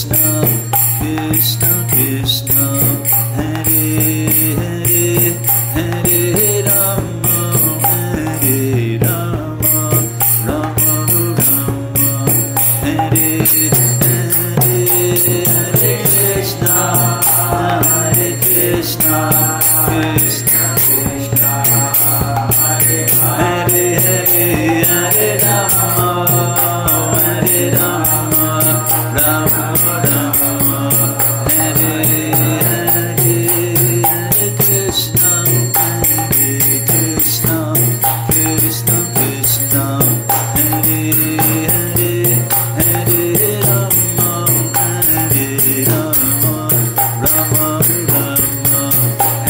Krishna, Krishna Krishna, Hare Hare, Hare Rama, Hare Rama, Rama Rama, Hare Hare, Hare Krishna, Hare Krishna, Krishna Krishna, Hare Hare, Hare Rama, Hare Rama, Rama Rama, Hare Hare, Hare Krishna, Hare Krishna, Krishna Krishna, Hare Hare, Hare Rama, Hare Rama, Rama Rama, Hare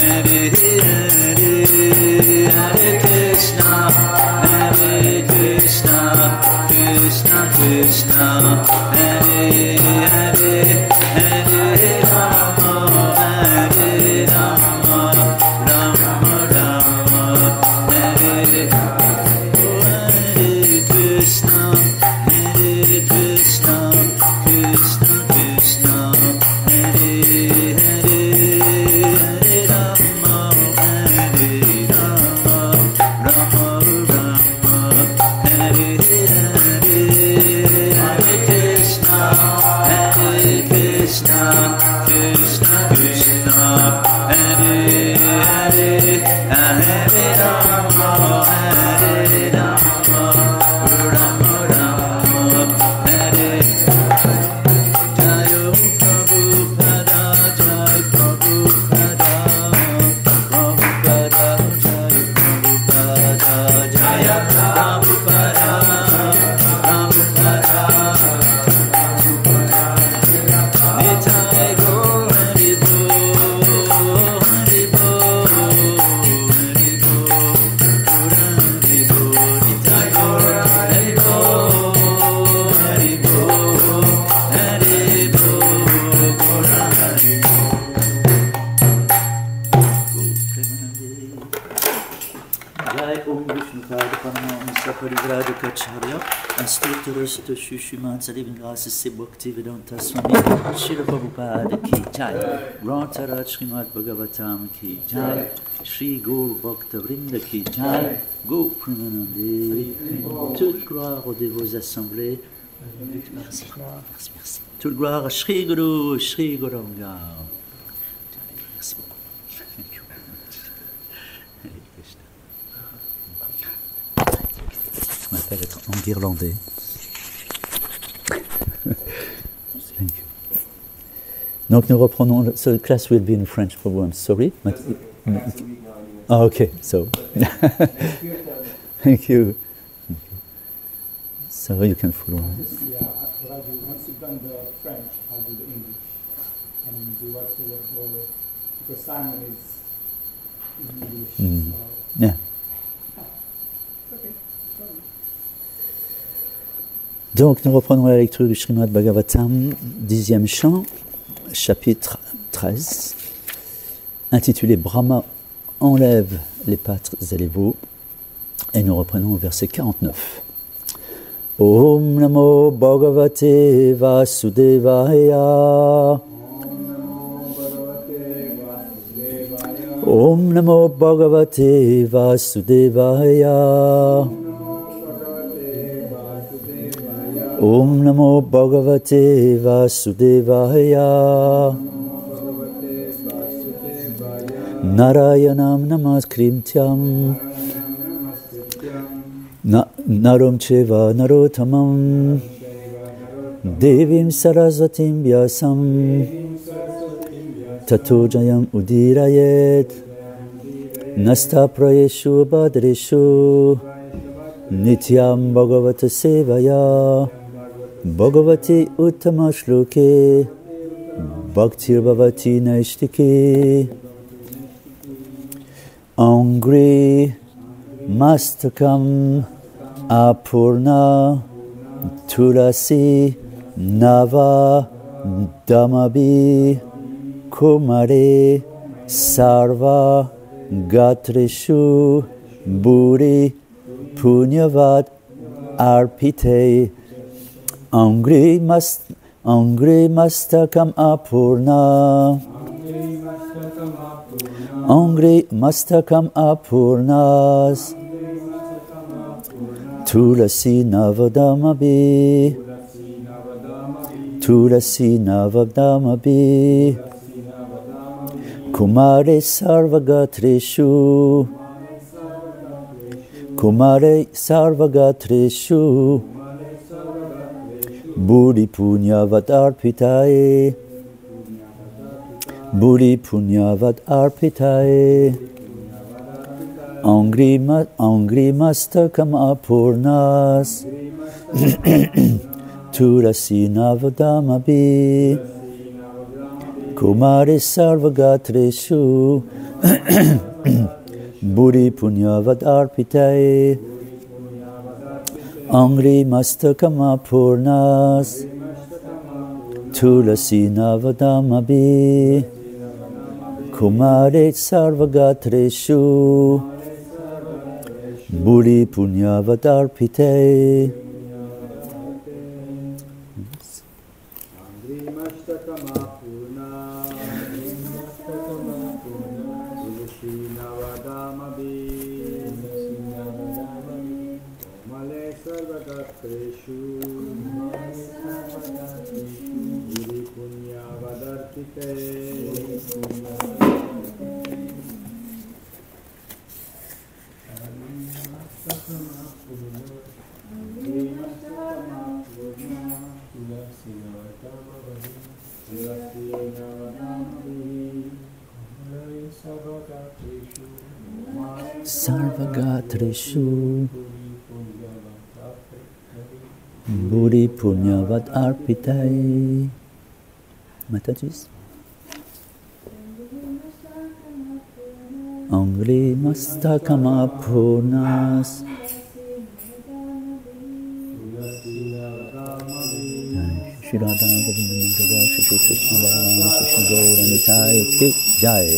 Hare, Hare Krishna, Hare Krishna, Krishna Krishna, Hare Hare, Hare Rama, Hare Rama, Rama Rama, Hare Krishna, Hare Krishna, Krishna Krishna, Hare Hare, Hare Rama, Hare Rama, Rama Rama, Hare Hare, Hare Krishna, Hare Krishna, Krishna Krishna, Hare Hare, Hare Rama, Hare Rama, Rama Rama, Hare Jayo Prabhupada, Jai Prabhupada, Prabhupada, Jai Prabhupada, Jaya Prabhupada, Prabhupada, Nitai Gaur Hari Bol, Hari Bol, Hari Bol, Hari Bol, Nitai Gaur Hari Bol, Hari Bol, Hari Bol, Hari Bol. Jai Om Vishnupada Paramahamsa Parivrajacharya, Instructeur de Shushuman Sadivindras Se Bhakti Vedanta Swami Srila Prabhupada Ki Jai, Grand Tarat Srimad Bhagavatam Ki Jai, Shri Gaur Bhakta Vrinda Ki Jai, Go Premanande, toute gloire aux dévots assemblés. Merci, merci, merci. Toute gloire à Shri Guru, Shri Gauranga. Merci beaucoup. Thank you very much. Hare Krishna. Je m'appelle être en irlandais. Thank you. Donc nous reprenons. So the class will be in French for once. Sorry. Oh, okay. So. Thank you. So you can follow. Once you've done the French, I'll do the English. And do word for word, or because Simon is in English. So. Yeah. Okay. Donc nous reprenons la lecture du Srimad Bhagavatam, 10e chant, chapitre 13, intitulé Brahma enlève les pâtres et les veaux, et nous reprenons au verset 49. Om Namo Bhagavate Vasudevaya. Om Namo Bhagavate Vasudevaya. Om Namo Bhagavate Vasudevaya. Narayanam Namaskrimtyam Narom Cheva Narotamam Devim Sarasvatim Vyasam Tato Jayam Udirayet Nasta Prayeshu Badreshu Nityam Bhagavata Sevaya Bhagavati Uttama Shloke Bhaktir Bhavati Naishtike Angri Mastakam Apurna Tulasi Nava Damabi Kumare Sarva Gatreshu Buri Punyavat Arpite Angri Angri Mastakam Apurna. Angri Mastakam Apurnas. Tulasi Navadamabi. Tulasi Navadamabi. Kumare Sarvagatreshu. Kumare Sarvagatreshu. Buri Punyavad Arpitae. Buri Punyavad Arpitae. Angri Mastakam Apurnas. Tulasi Navadamabi. Kumare Sarvagatreshu. Buri Punyavad Arpitae. Angri Mastakam Apurnas. Tulasi Navadamabi. Kumare Sarvagatreshu. Buri Punyavad Arpitae. Sarvagatreshu. Buri Punyavad Arpitae. Matatis. Angri Mastakam Apurnas. Shri Radha Govinda Madhava Shri Krishna Balaram Krishna Gaura Nitai Ki Jai.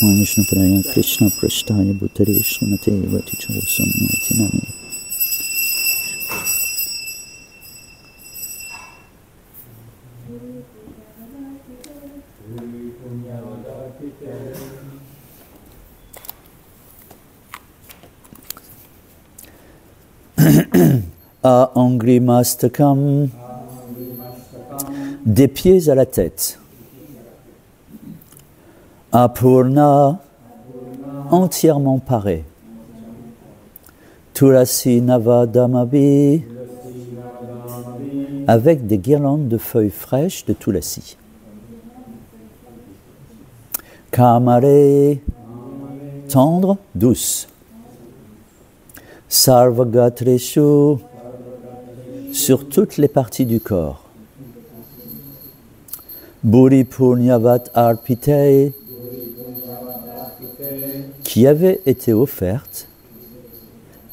Vishnu Praya Krishna Prashtaya Bhuttare Srimate Vati Chosam Nami. A Angri Mastakam, des pieds à la tête. Apurna, entièrement paré. Tulasi Navadamabi, avec des guirlandes de feuilles fraîches de Tulasi. Kamare, tendre, douce. Sarvagatreshu, sur toutes les parties du corps. Buri Punyavat Arpitae, qui avait été offerte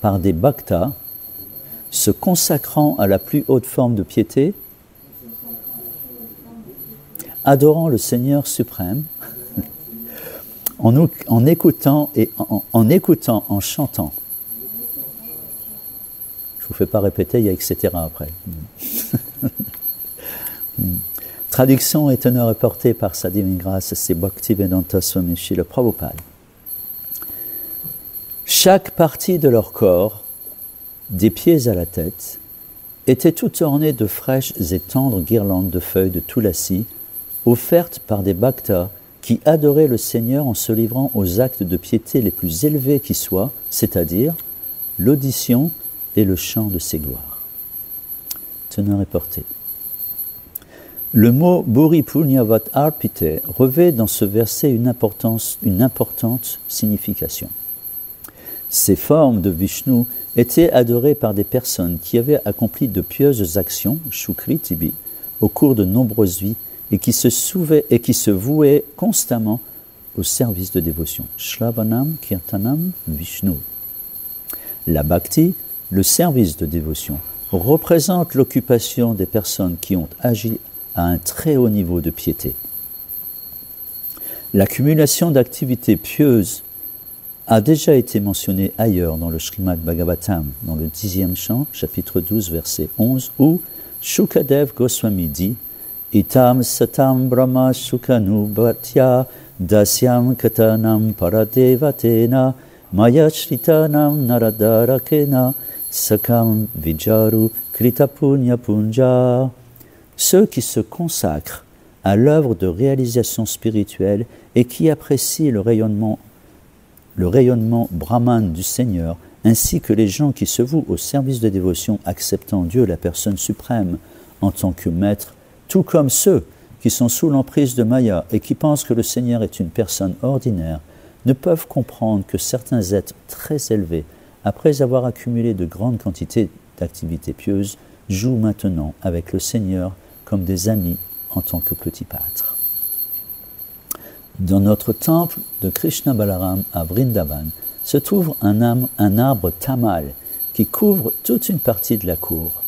par des bhaktas se consacrant à la plus haute forme de piété, adorant le Seigneur suprême, en écoutant, en chantant. Je ne vous fais pas répéter, il y a etc. après. Traduction et teneur reportée par sa divine grâce, c'est Bhaktivedanta Swami Srila Prabhupada. Chaque partie de leur corps, des pieds à la tête, était tout ornée de fraîches et tendres guirlandes de feuilles de Tulasi, offertes par des bhaktas qui adoraient le Seigneur en se livrant aux actes de piété les plus élevés qui soient, c'est-à-dire l'audition et le chant de ses gloires. Teneur et portée. Le mot Buri Punyavat Arpite revêt dans ce verset une importante signification. Ces formes de Vishnu étaient adorées par des personnes qui avaient accompli de pieuses actions, Shukri Tibi, au cours de nombreuses vies et qui se vouaient constamment au service de dévotion. Shravanam Kirtanam Vishnu. La Bhakti, le service de dévotion, représente l'occupation des personnes qui ont agi à un très haut niveau de piété. L'accumulation d'activités pieuses a déjà été mentionnée ailleurs dans le Srimad Bhagavatam, dans le 10e chant, chapitre 12, verset 11, où Shukadev Goswami dit Itam satam brahma shukanu bhatya dasyam katanam paradevatena maya shritanam naradarakena sakam vijaru kritapunya punja. Ceux qui se consacrent à l'œuvre de réalisation spirituelle et qui apprécient le rayonnement brahman du Seigneur, ainsi que les gens qui se vouent au service de dévotion acceptant Dieu, la personne suprême, en tant que maître, tout comme ceux qui sont sous l'emprise de Maya et qui pensent que le Seigneur est une personne ordinaire, ne peuvent comprendre que certains êtres très élevés, après avoir accumulé de grandes quantités d'activités pieuses, jouent maintenant avec le Seigneur comme des amis en tant que petits pâtres. Dans notre temple de Krishna Balaram à Vrindavan se trouve un arbre tamal qui couvre toute une partie de la cour.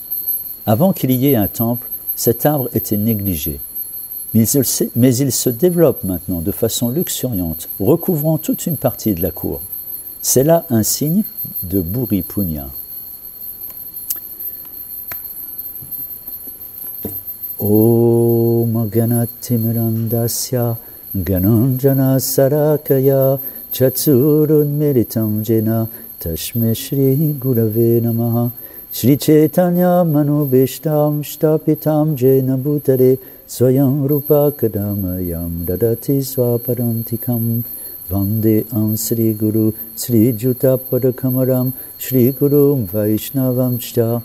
Avant qu'il y ait un temple, cet arbre était négligé. Mais il se développe maintenant de façon luxuriante, recouvrant toute une partie de la cour. C'est là un signe de Bhuri Punya. Om Ganatimirandasya Gananjana Sarakaya Chatsurun Meritam Jena Tashme Shri Gurave Namaha Shri Chaitanya Manubhishtam Shtapitam Jena Bhutare Swayam Rupa Kadamayam Dadati Swaparantikam Vande Am Sri Guru Sri Juta Padakamaram Shri Guru Vaishnavam Shta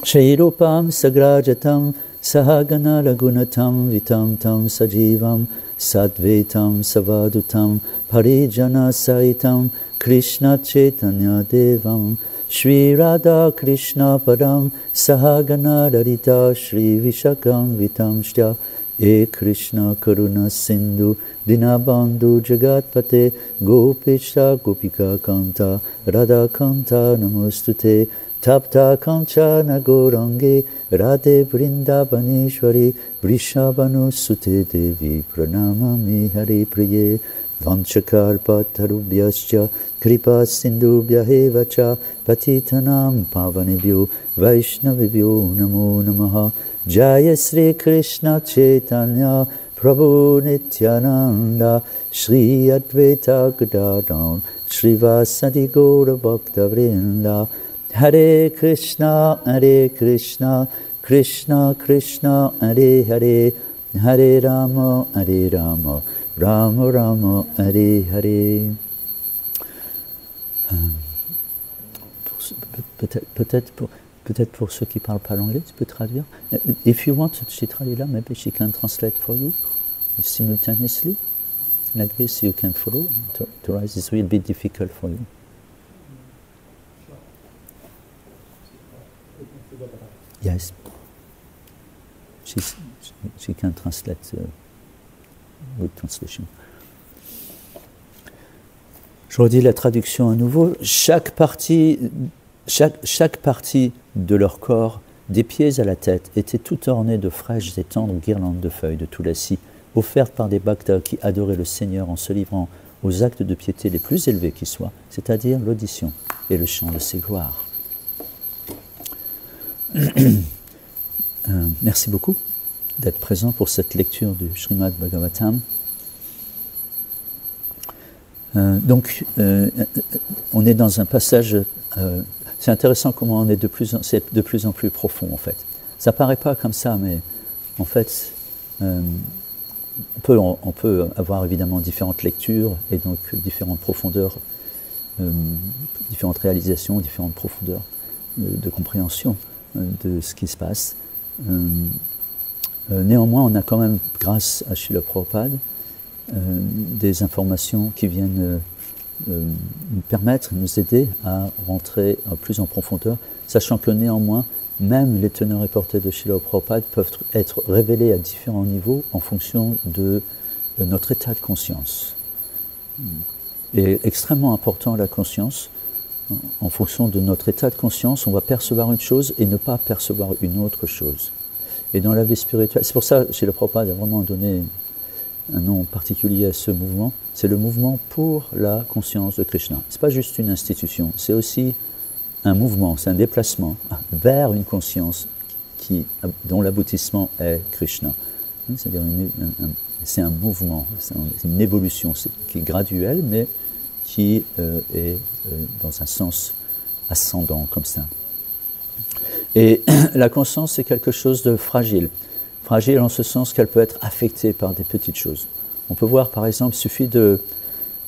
Shri Rupam Sagrajatam Sahagana Ragunatam Vitam Tam Sajivam Sadvetam Savadutam Parijana Saitam Krishna Chaitanya Devam Shri Radha Krishna Padam Sahagana Rarita Shri Vishakam Vitam Shya E Krishna Karuna Sindhu Dinabandhu Jagatpate Gopisha Gopika Kanta Radha Kanta Namostute Tapta Kanchana Gorange Radhe Vrindavaneshwari Vrishabhanu Sute Devi Pranamami Hari Priye Vanchakarpatarubhyascha Kripa Sindhubhyahevacha Patitanam Pavanebhyo Vaishnavibhyo Namo Namaha Jaya Sri Krishna Chaitanya Prabhu Nityananda Shri Advaita Gadadhan Shri Vasadi Gaura Bhakta Vrinda Hare Krishna, Krishna Krishna, Hare Hare, Hare Rama, Rama Rama, Hare Hare. Peut-être pour ceux qui ne parlent pas l'anglais, tu peux traduire. If you want, Chitralila, maybe she can translate for you simultaneously. Like this you can follow. Otherwise this will be difficult for you. Yes. She can translate with translation. Je redis la traduction à nouveau. Chaque partie de leur corps, des pieds à la tête, était tout ornée de fraîches et tendres guirlandes de feuilles de Tulasi, offertes par des bhaktas qui adoraient le Seigneur en se livrant aux actes de piété les plus élevés qui soient, c'est-à-dire l'audition et le chant de ses gloires. Merci beaucoup d'être présent pour cette lecture du Srimad Bhagavatam. Donc, on est dans un passage. C'est intéressant comment on est c'est de plus en plus profond en fait. Ça paraît pas comme ça, mais en fait, on peut avoir évidemment différentes lectures et donc différentes profondeurs, différentes réalisations, différentes profondeurs de compréhension de ce qui se passe. Néanmoins, on a quand même, grâce à Srila Prabhupada, des informations qui viennent nous permettre, nous aider à rentrer plus en profondeur, sachant que néanmoins, même les teneurs et portées de Srila Prabhupada peuvent être révélés à différents niveaux en fonction de notre état de conscience. Et extrêmement important la conscience. En fonction de notre état de conscience, on va percevoir une chose et ne pas percevoir une autre chose. Et dans la vie spirituelle, c'est pour ça que Srila Prabhupada a vraiment donné un nom particulier à ce mouvement, c'est le mouvement pour la conscience de Krishna. Ce n'est pas juste une institution, c'est aussi un mouvement, c'est un déplacement vers une conscience dont l'aboutissement est Krishna. C'est-à-dire c'est un mouvement, c'est une évolution qui est graduelle, mais qui est dans un sens ascendant comme ça. Et la conscience, c'est quelque chose de fragile. Fragile en ce sens qu'elle peut être affectée par des petites choses. On peut voir, par exemple, il suffit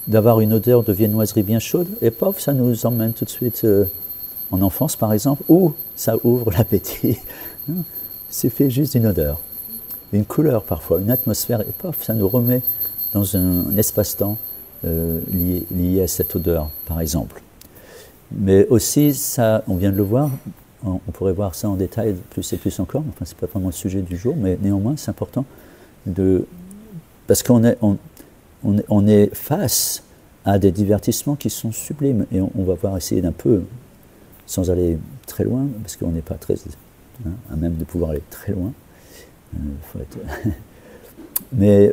d'avoir une odeur de viennoiserie bien chaude, et paf, ça nous emmène tout de suite en enfance, par exemple, ou ça ouvre l'appétit. C'est fait juste d'une odeur, une couleur parfois, une atmosphère, et paf, ça nous remet dans un espace-temps lié à cette odeur, par exemple. Mais aussi, ça, on vient de le voir, on pourrait voir ça en détail plus et plus encore, enfin c'est pas vraiment le sujet du jour, mais néanmoins c'est important parce qu'on est face à des divertissements qui sont sublimes, et on va voir essayer d'un peu, sans aller très loin, parce qu'on n'est pas très à même de pouvoir aller très loin, faut être mais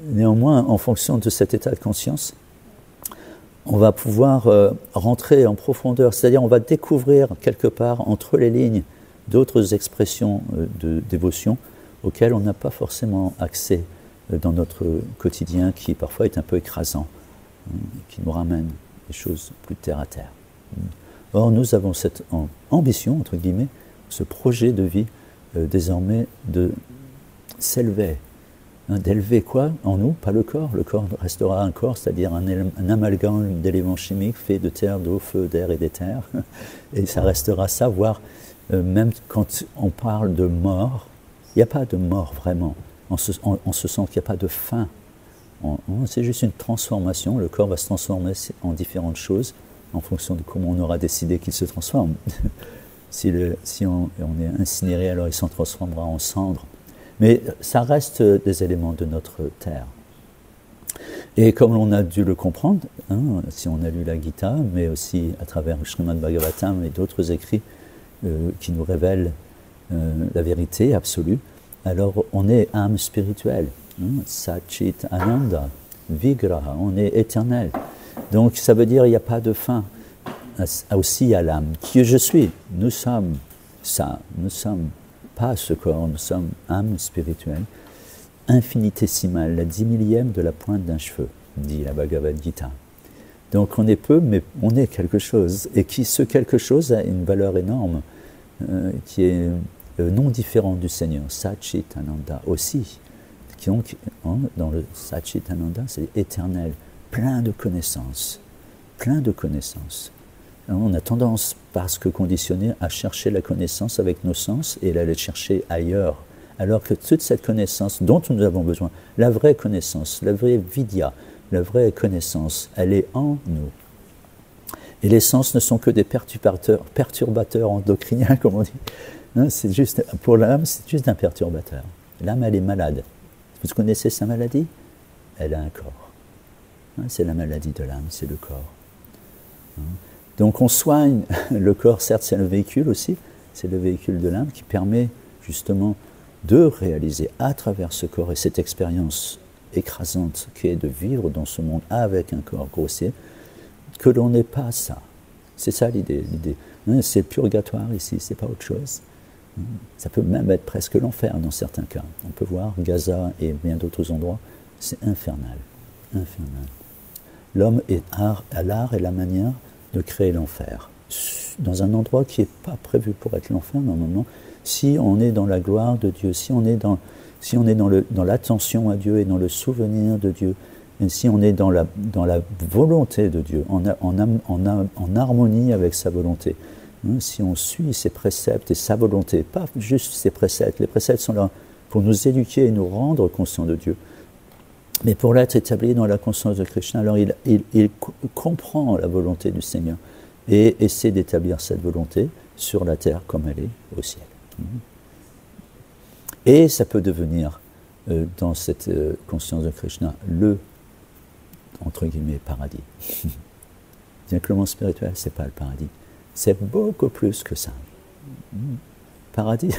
néanmoins, en fonction de cet état de conscience, on va pouvoir rentrer en profondeur, c'est-à-dire on va découvrir quelque part entre les lignes d'autres expressions de dévotion auxquelles on n'a pas forcément accès dans notre quotidien, qui parfois est un peu écrasant, qui nous ramène des choses plus terre à terre. Or, nous avons cette ambition, entre guillemets, ce projet de vie désormais de s'élever. D'élever quoi en nous? Pas le corps. Le corps restera un corps, c'est-à-dire un amalgame d'éléments chimiques fait de terre, d'eau, feu, d'air et d'éther. Et ça restera ça, voire même quand on parle de mort, il n'y a pas de mort vraiment, en ce sens qu'il n'y a pas de fin. C'est juste une transformation. Le corps va se transformer en différentes choses en fonction de comment on aura décidé qu'il se transforme. Si on est incinéré, alors il s'en transformera en cendre. Mais ça reste des éléments de notre terre. Et comme on a dû le comprendre, si on a lu la Gita, mais aussi à travers le Srimad Bhagavatam et d'autres écrits qui nous révèlent la vérité absolue, alors on est âme spirituelle, Satchit Ananda, Vigraha, on est éternel. Donc ça veut dire qu'il n'y a pas de fin aussi à l'âme. Qui je suis? Nous sommes ça, nous sommes pas ce corps, nous sommes âme spirituelle, infinitésimale, la 10 millième de la pointe d'un cheveu, dit la Bhagavad Gita. Donc on est peu, mais on est quelque chose, et ce quelque chose a une valeur énorme, qui est non différente du Seigneur, Satchit Ananda aussi. Dans le Satchit Ananda, c'est éternel, plein de connaissances, plein de connaissances. On a tendance, parce que conditionné, à chercher la connaissance avec nos sens et à la chercher ailleurs. Alors que toute cette connaissance dont nous avons besoin, la vraie connaissance, la vraie vidya, la vraie connaissance, elle est en nous. Et les sens ne sont que des perturbateurs endocriniens, comme on dit. C'est juste, pour l'âme, c'est juste un perturbateur. L'âme, elle est malade. Vous connaissez sa maladie? Elle a un corps. C'est la maladie de l'âme, c'est le corps. Donc on soigne le corps, certes c'est le véhicule aussi, c'est le véhicule de l'âme qui permet justement de réaliser à travers ce corps et cette expérience écrasante qui est de vivre dans ce monde avec un corps grossier, que l'on n'est pas ça. C'est ça l'idée. C'est purgatoire ici, c'est pas autre chose. Ça peut même être presque l'enfer dans certains cas. On peut voir Gaza et bien d'autres endroits, c'est infernal. Infernal. L'homme a l'art et la manière de créer l'enfer, dans un endroit qui n'est pas prévu pour être l'enfer normalement, si on est dans la gloire de Dieu, si on est dans l'attention à Dieu et dans le souvenir de Dieu, et si on est dans la volonté de Dieu, en harmonie avec sa volonté, si on suit ses préceptes et sa volonté, pas juste ses préceptes, les préceptes sont là pour nous éduquer et nous rendre conscients de Dieu, mais pour l'être établi dans la conscience de Krishna, alors il comprend la volonté du Seigneur et essaie d'établir cette volonté sur la terre comme elle est au ciel. Et ça peut devenir, dans cette conscience de Krishna, le, entre guillemets, paradis. Bien que le monde spirituel, ce n'est pas le paradis. C'est beaucoup plus que ça. Paradis,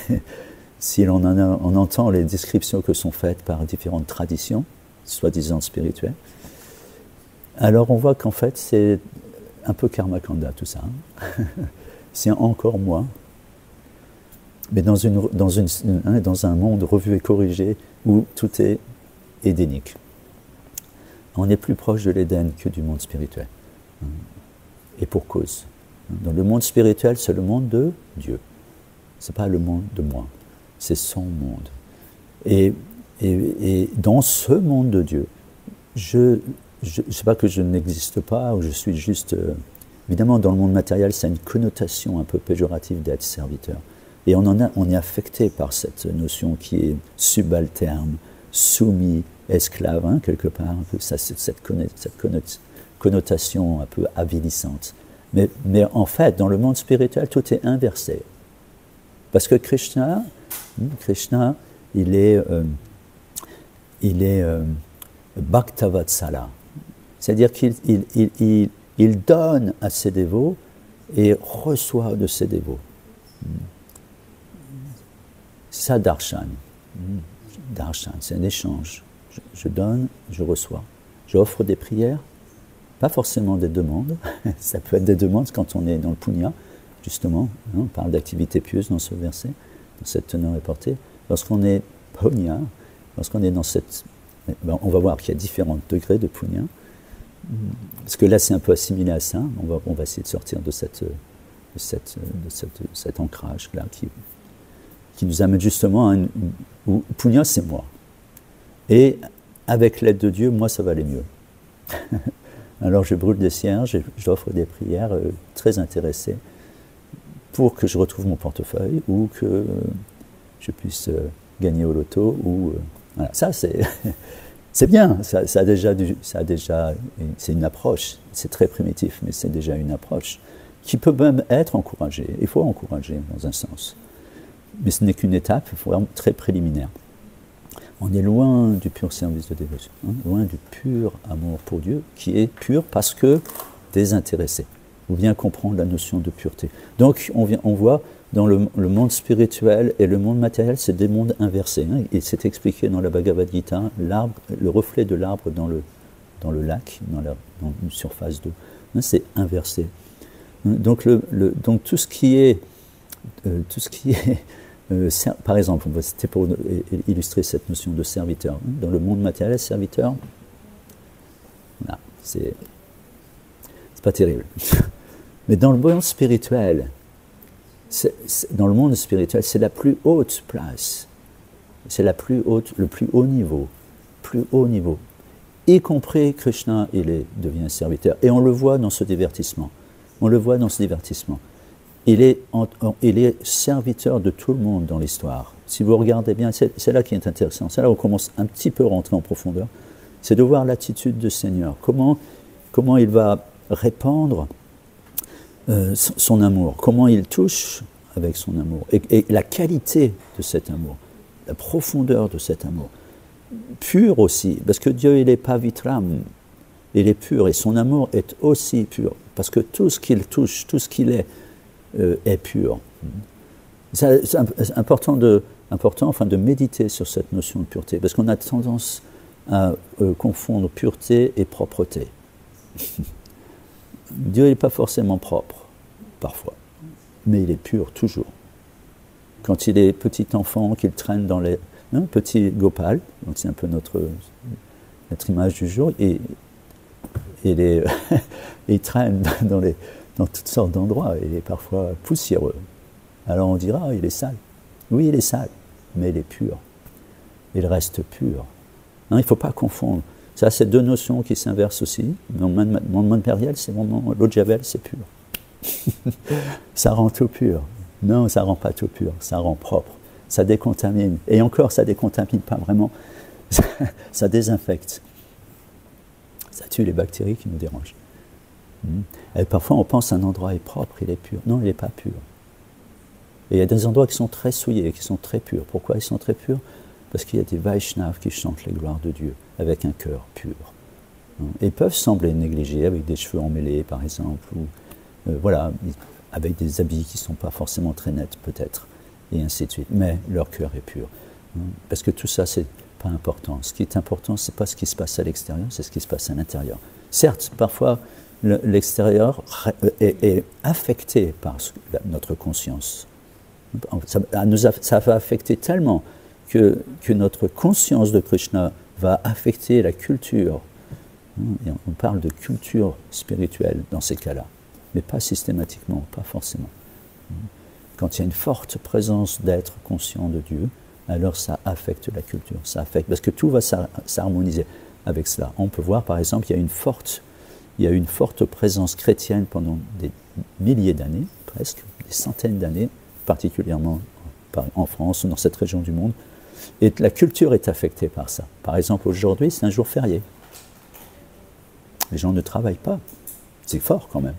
si on entend les descriptions que sont faites par différentes traditions, soi-disant spirituel, alors on voit qu'en fait c'est un peu karmakanda tout ça. C'est encore moins. mais dans un monde revu et corrigé où tout est édénique. On est plus proche de l'Éden que du monde spirituel. Et pour cause. Dans le monde spirituel, c'est le monde de Dieu. Ce n'est pas le monde de moi. C'est son monde. Et dans ce monde de Dieu, je ne sais pas que je n'existe pas, ou je suis juste... évidemment, dans le monde matériel, ça a une connotation un peu péjorative d'être serviteur. Et on est affecté par cette notion qui est subalterne, soumis, esclave, hein, quelque part, un peu, cette connotation un peu avilissante. Mais en fait, dans le monde spirituel, tout est inversé. Parce que Krishna, il est Bhaktavatsala. C'est-à-dire qu'il donne à ses dévots et reçoit de ses dévots. C'est ça, darshan. Darshan, c'est un échange. Je donne, je reçois. J'offre des prières, pas forcément des demandes. Ça peut être des demandes quand on est dans le punya, justement. On parle d'activité pieuse dans ce verset, dans cette teneur et portée. Lorsqu'on est punya, lorsqu'on est dans cette... on va voir qu'il y a différents degrés de punya. Parce que là, c'est un peu assimilé à ça. On va essayer de sortir de cet ancrage-là qui nous amène justement à où punya, c'est moi. Et avec l'aide de Dieu, moi, ça va aller mieux. Alors, je brûle des cierges, j'offre des prières très intéressées pour que je retrouve mon portefeuille ou que je puisse gagner au loto. Voilà. Ça, c'est bien. Ça a déjà, c'est une approche. C'est très primitif, mais c'est déjà une approche qui peut même être encouragée. Il faut encourager dans un sens. Mais ce n'est qu'une étape vraiment très préliminaire. On est loin du pur service de dévotion, loin du pur amour pour Dieu, qui est pur parce que désintéressé. Ou bien comprendre la notion de pureté. Donc, on voit dans le monde spirituel et le monde matériel, c'est des mondes inversés. Et c'est expliqué dans la Bhagavad Gita, le reflet de l'arbre dans le lac, dans une surface d'eau, c'est inversé. Donc, donc tout ce qui est par exemple, c'était pour illustrer cette notion de serviteur. Dans le monde matériel, serviteur, voilà, c'est pas terrible. Mais dans le monde spirituel, c'est la plus haute place. C'est le plus haut niveau. Y compris Krishna, devient serviteur. Et on le voit dans ce divertissement. Il est serviteur de tout le monde dans l'histoire. Si vous regardez bien, c'est là qui est intéressant. C'est là où on commence un petit peu à rentrer en profondeur. C'est de voir l'attitude du Seigneur. Comment il va répandre son amour. Comment il touche avec son amour. Et la qualité de cet amour. La profondeur de cet amour. Pur aussi. Parce que Dieu, il n'est pas vitram. Il est pur. Et son amour est aussi pur. Parce que tout ce qu'il touche, tout ce qu'il est pur. C'est important de méditer sur cette notion de pureté, parce qu'on a tendance à confondre pureté et propreté. Dieu n'est pas forcément propre, parfois, mais il est pur, toujours. Quand il est petit enfant, qu'il traîne dans les... petit Gopal, donc c'est un peu notre image du jour, et il traîne dans toutes sortes d'endroits, il est parfois poussiéreux. Alors on dira, il est sale. Oui, il est sale, mais il est pur. Il reste pur. Il ne faut pas confondre. Ça, c'est deux notions qui s'inversent aussi. Dans le monde matériel, c'est vraiment l'eau de Javel, c'est pur. Ça rend tout pur. Non, ça ne rend pas tout pur, ça rend propre. Ça décontamine. Et encore, ça ne décontamine pas vraiment. Ça désinfecte. Ça tue les bactéries qui nous dérangent. Et parfois, on pense qu'un endroit est propre, il est pur. Non, il n'est pas pur. Et il y a des endroits qui sont très souillés, qui sont très purs. Pourquoi ils sont très purs? Parce qu'il y a des Vaishnavas qui chantent les gloires de Dieu avec un cœur pur. Et ils peuvent sembler négligés, avec des cheveux emmêlés, par exemple, ou voilà, avec des habits qui ne sont pas forcément très nets, peut-être, et ainsi de suite. Mais leur cœur est pur. Parce que tout ça, c'est pas important. Ce qui est important, ce n'est pas ce qui se passe à l'extérieur, c'est ce qui se passe à l'intérieur. Certes, parfois, l'extérieur est affecté par notre conscience. Ça va affecter tellement que notre conscience de Krishna va affecter la culture. Et on parle de culture spirituelle dans ces cas-là, mais pas systématiquement, pas forcément. Quand il y a une forte présence d'être conscient de Dieu, alors ça affecte la culture, ça affecte, parce que tout va s'harmoniser avec cela. On peut voir par exemple, il y a une forte présence chrétienne pendant des milliers d'années, presque, des centaines d'années, particulièrement en France ou dans cette région du monde, et la culture est affectée par ça. Par exemple, aujourd'hui, c'est un jour férié. Les gens ne travaillent pas. C'est fort quand même.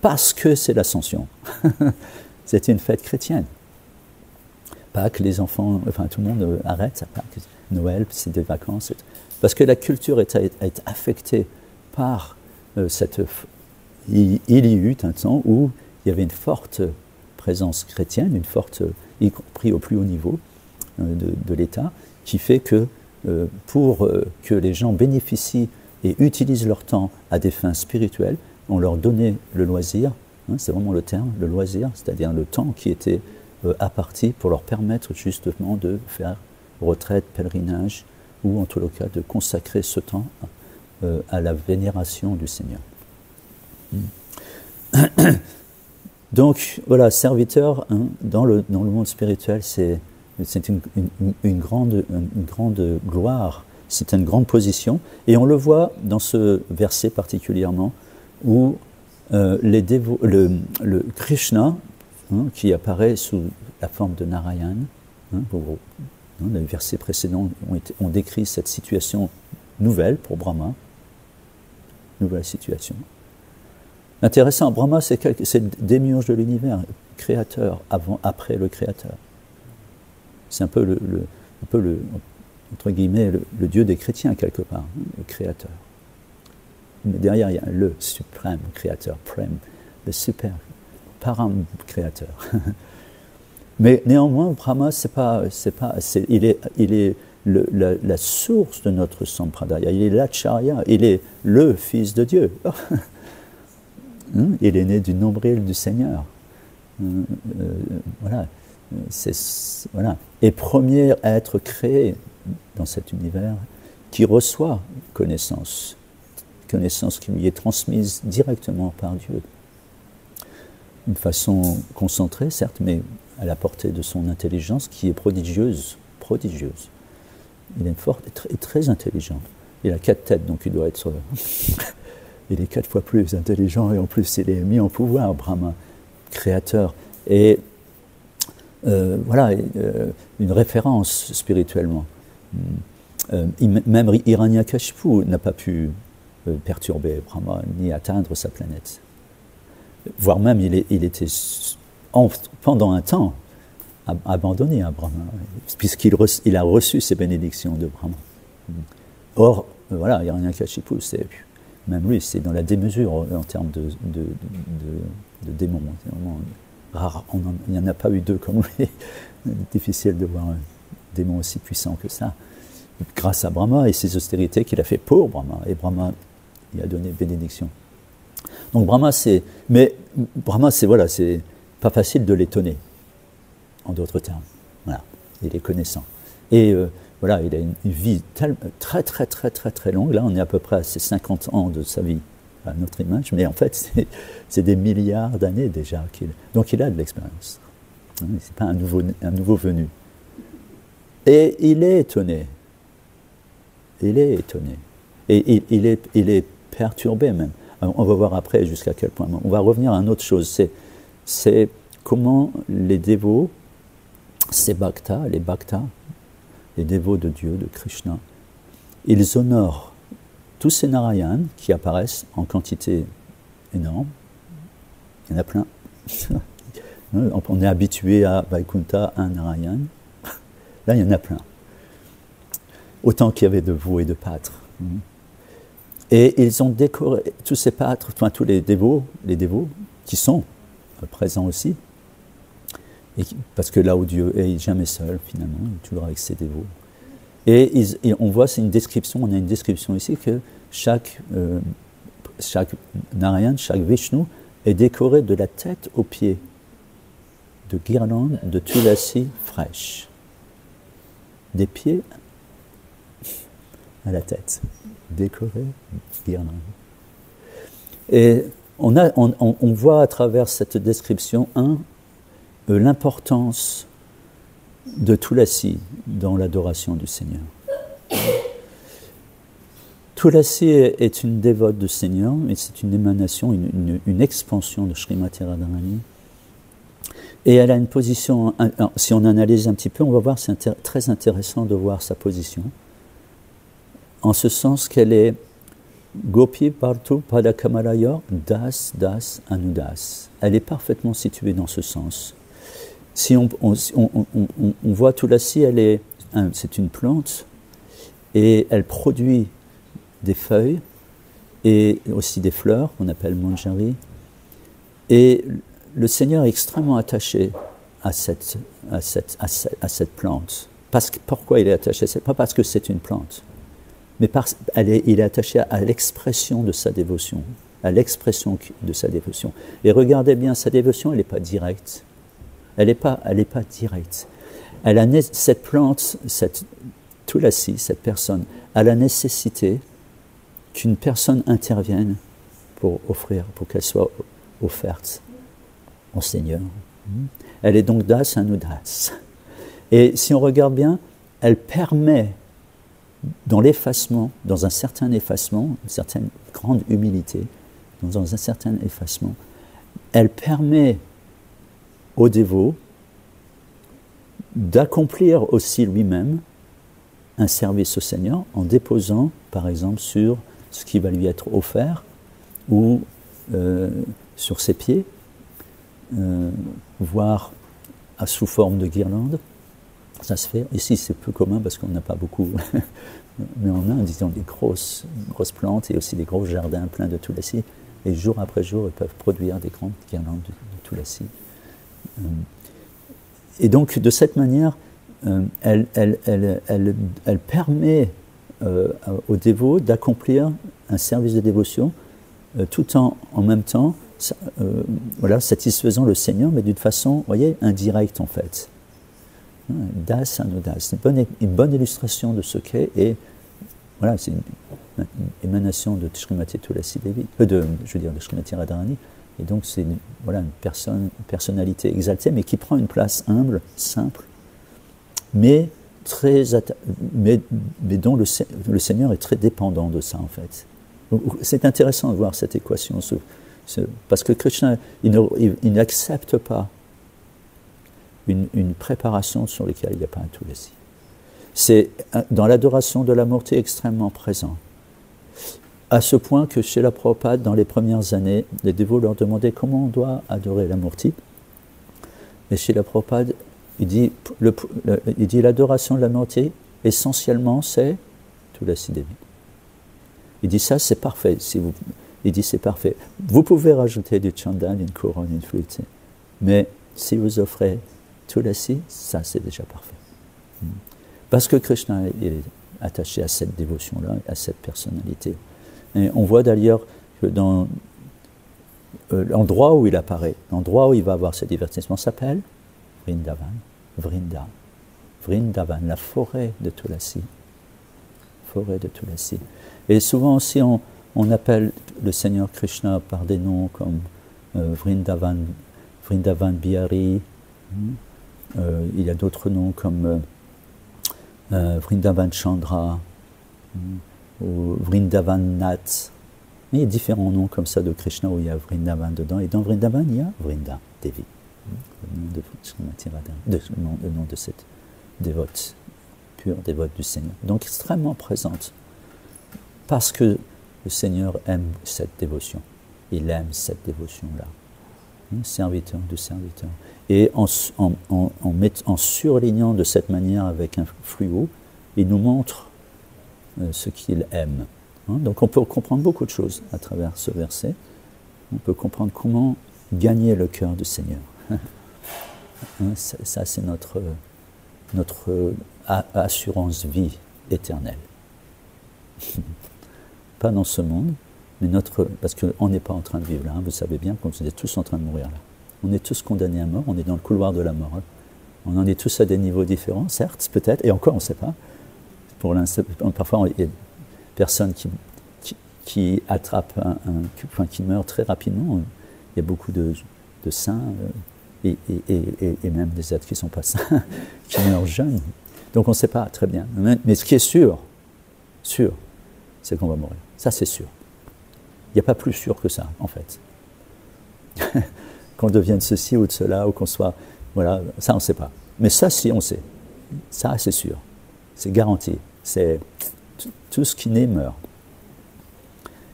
Parce que c'est l'Ascension. C'est une fête chrétienne. Pas que les enfants, enfin tout le monde arrête, pas que Noël, c'est des vacances. Parce que la culture est affectée par cette... Il y eut un temps où il y avait une forte présence chrétienne, une forte, y compris au plus haut niveau de l'État, qui fait que pour que les gens bénéficient et utilisent leur temps à des fins spirituelles, on leur donnait le loisir, c'est vraiment le terme, le loisir, c'est-à-dire le temps qui était apparti pour leur permettre justement de faire retraite, pèlerinage, ou en tout cas de consacrer ce temps à la vénération du Seigneur. Donc voilà, serviteur, dans le monde spirituel, c'est une grande gloire, c'est une grande position, et on le voit dans ce verset particulièrement où le Krishna, qui apparaît sous la forme de Narayan, les versets précédents ont décrit cette situation nouvelle pour Brahma, nouvelle situation. Intéressant, Brahma c'est le démiurge de l'univers, créateur après le créateur. C'est un peu entre guillemets, le Dieu des chrétiens quelque part, le créateur. Mais derrière, il y a le suprême créateur, Prem, le super, param créateur. Mais néanmoins, Brahma, il est la source de notre sampradaya, il est l'acharya, il est le Fils de Dieu. Il est né du nombril du Seigneur. Voilà. Voilà. Et premier à être créé dans cet univers qui reçoit connaissance qui lui est transmise directement par Dieu. D'une façon concentrée, certes, mais à la portée de son intelligence qui est prodigieuse. Il est fort et très intelligent. Il a 4 têtes, donc il doit être... il est 4 fois plus intelligent et en plus il est mis en pouvoir, Brahma, créateur. Et voilà, une référence spirituellement. Même Hiranyakashipu n'a pas pu perturber Brahma ni atteindre sa planète. Voire même il était pendant un temps abandonné à Brahma, puisqu'il a reçu ces bénédictions de Brahma. Or, voilà, Hiranyakashipu, même lui, c'est dans la démesure en termes de démons. C'est vraiment rare. Il n'y en a pas eu 2 comme lui. Difficile de voir un démon aussi puissant que ça. Grâce à Brahma et ses austérités qu'il a fait pour Brahma. Et Brahma, il a donné bénédiction. Donc Brahma, c'est pas facile de l'étonner, en d'autres termes. Voilà, il est connaissant. Et voilà, il a une vie très longue. Là, on est à peu près à ses 50 ans de sa vie, à notre image, mais en fait, c'est des milliards d'années déjà donc il a de l'expérience. C'est pas un nouveau venu. Et il est étonné. Et il est perturbé même. Alors, on va voir après jusqu'à quel point. On va revenir à une autre chose. C'est comment les dévots, les bhaktas, les dévots de Dieu, de Krishna, ils honorent tous ces Narayans qui apparaissent en quantité énorme. Il y en a plein. On est habitué à Vaikuntha, un Narayan. Là, il y en a plein. Autant qu'il y avait de veaux et de pâtres. Et ils ont décoré tous ces pâtres, enfin tous les dévots qui sont présents aussi. Parce que là où Dieu est jamais seul, finalement, il est toujours avec ses dévots. Et on voit, c'est une description, on a une description ici que chaque Narayan, chaque Vishnu est décoré de la tête aux pieds de guirlandes de tulasi fraîches, des pieds à la tête, décorés, guirlandes. Et on voit à travers cette description, l'importance de Tulasi dans l'adoration du Seigneur. Tulasi est une dévote du Seigneur, et c'est une émanation, une expansion de Srimati Radharani. Et elle a une position, si on analyse un petit peu, on va voir, c'est très intéressant de voir sa position, en ce sens qu'elle est Gopi Partu Padakamalaya Das Das Anudas. Elle est parfaitement située dans ce sens. Si on voit Tulasi, c'est une plante et elle produit des feuilles et aussi des fleurs qu'on appelle manjari. Et le Seigneur est extrêmement attaché à cette plante. Pourquoi il est attaché? Ce n'est pas parce que c'est une plante, mais il est attaché à l'expression de sa dévotion, à l'expression de sa dévotion. Et regardez bien, sa dévotion, elle n'est pas directe. Elle n'est pas directe. Cette plante, cette Tulasi, cette personne, a la nécessité qu'une personne intervienne pour qu'elle soit offerte au Seigneur. Elle est donc das anudas. Et si on regarde bien, elle permet, dans l'effacement, dans un certain effacement, une certaine grande humilité, dans un certain effacement, elle permet au dévot d'accomplir aussi lui-même un service au Seigneur en déposant, par exemple, sur ce qui va lui être offert ou sur ses pieds, voire sous forme de guirlande. Ça se fait. Ici, c'est peu commun parce qu'on n'a pas beaucoup. Mais en Inde, ils ont des grosses plantes et aussi des gros jardins pleins de tulasi. Et jour après jour, ils peuvent produire des grandes guirlandes de tulasi. Et donc, de cette manière, elle permet aux dévots d'accomplir un service de dévotion tout en même temps satisfaisant le Seigneur, mais d'une façon, vous voyez, indirecte en fait. Das anudas, une bonne illustration de ce qu'est, et voilà, c'est une émanation de Srimati Tulasi Devi, de Srimati Radharani, et donc c'est une personnalité exaltée, mais qui prend une place humble, simple, mais dont le Seigneur est très dépendant de ça en fait. Donc, c'est intéressant de voir cette équation, parce que Krishna, il n'accepte pas une préparation sur laquelle il n'y a pas un tulasi. C'est dans l'adoration de la Murti extrêmement présent. À ce point que chez la Prabhupada, dans les premières années, les dévots leur demandaient comment on doit adorer la Murti. Et chez la Prabhupada, il dit l'adoration de la Murti, essentiellement, c'est Tulasi Devi. Il dit ça, c'est parfait. Il dit c'est parfait. Vous pouvez rajouter du chandan, une couronne, une flûte, mais si vous offrez Tulasi, ça c'est déjà parfait. Parce que Krishna est attaché à cette dévotion-là, à cette personnalité. Et on voit d'ailleurs que dans l'endroit où il apparaît, l'endroit où il va avoir ce divertissement s'appelle Vrindavan, Vrindavan, la forêt de Tulasi. Forêt de Tulasi. Et souvent aussi on appelle le Seigneur Krishna par des noms comme Vrindavan Bihari. Il y a d'autres noms comme Vrindavan Chandra ou Vrindavan Nath. Il y a différents noms comme ça de Krishna où il y a Vrindavan dedans. Et dans Vrindavan, il y a Vrinda Devi, le nom de Srimati Radharani, le nom de cette dévote, pure dévote du Seigneur. Donc extrêmement présente. Parce que le Seigneur aime cette dévotion. Il aime cette dévotion-là. Serviteur de serviteur. Et en surlignant de cette manière avec un fluo, il nous montre ce qu'il aime. Donc on peut comprendre beaucoup de choses à travers ce verset. On peut comprendre comment gagner le cœur du Seigneur. Ça, c'est notre assurance vie éternelle. Pas dans ce monde, mais parce qu'on n'est pas en train de vivre là. Vous savez bien que vous êtes tous en train de mourir là. on est tous condamnés à mort, on est dans le couloir de la mort. Hein. On en est tous à des niveaux différents, certes, peut-être, et encore on ne sait pas. Parfois, il y a des personnes qui attrapent qui meurent très rapidement. Il y a beaucoup de saints et même des êtres qui ne sont pas saints, qui meurent jeunes. Donc on ne sait pas très bien. Mais ce qui est sûr, c'est qu'on va mourir. Ça, c'est sûr. Il n'y a pas plus sûr que ça, en fait. Qu'on devienne ceci ou de cela, ou qu'on soit... Voilà, ça, on ne sait pas. Mais ça, si, on sait. Ça, c'est sûr. C'est garanti. C'est tout ce qui naît meurt.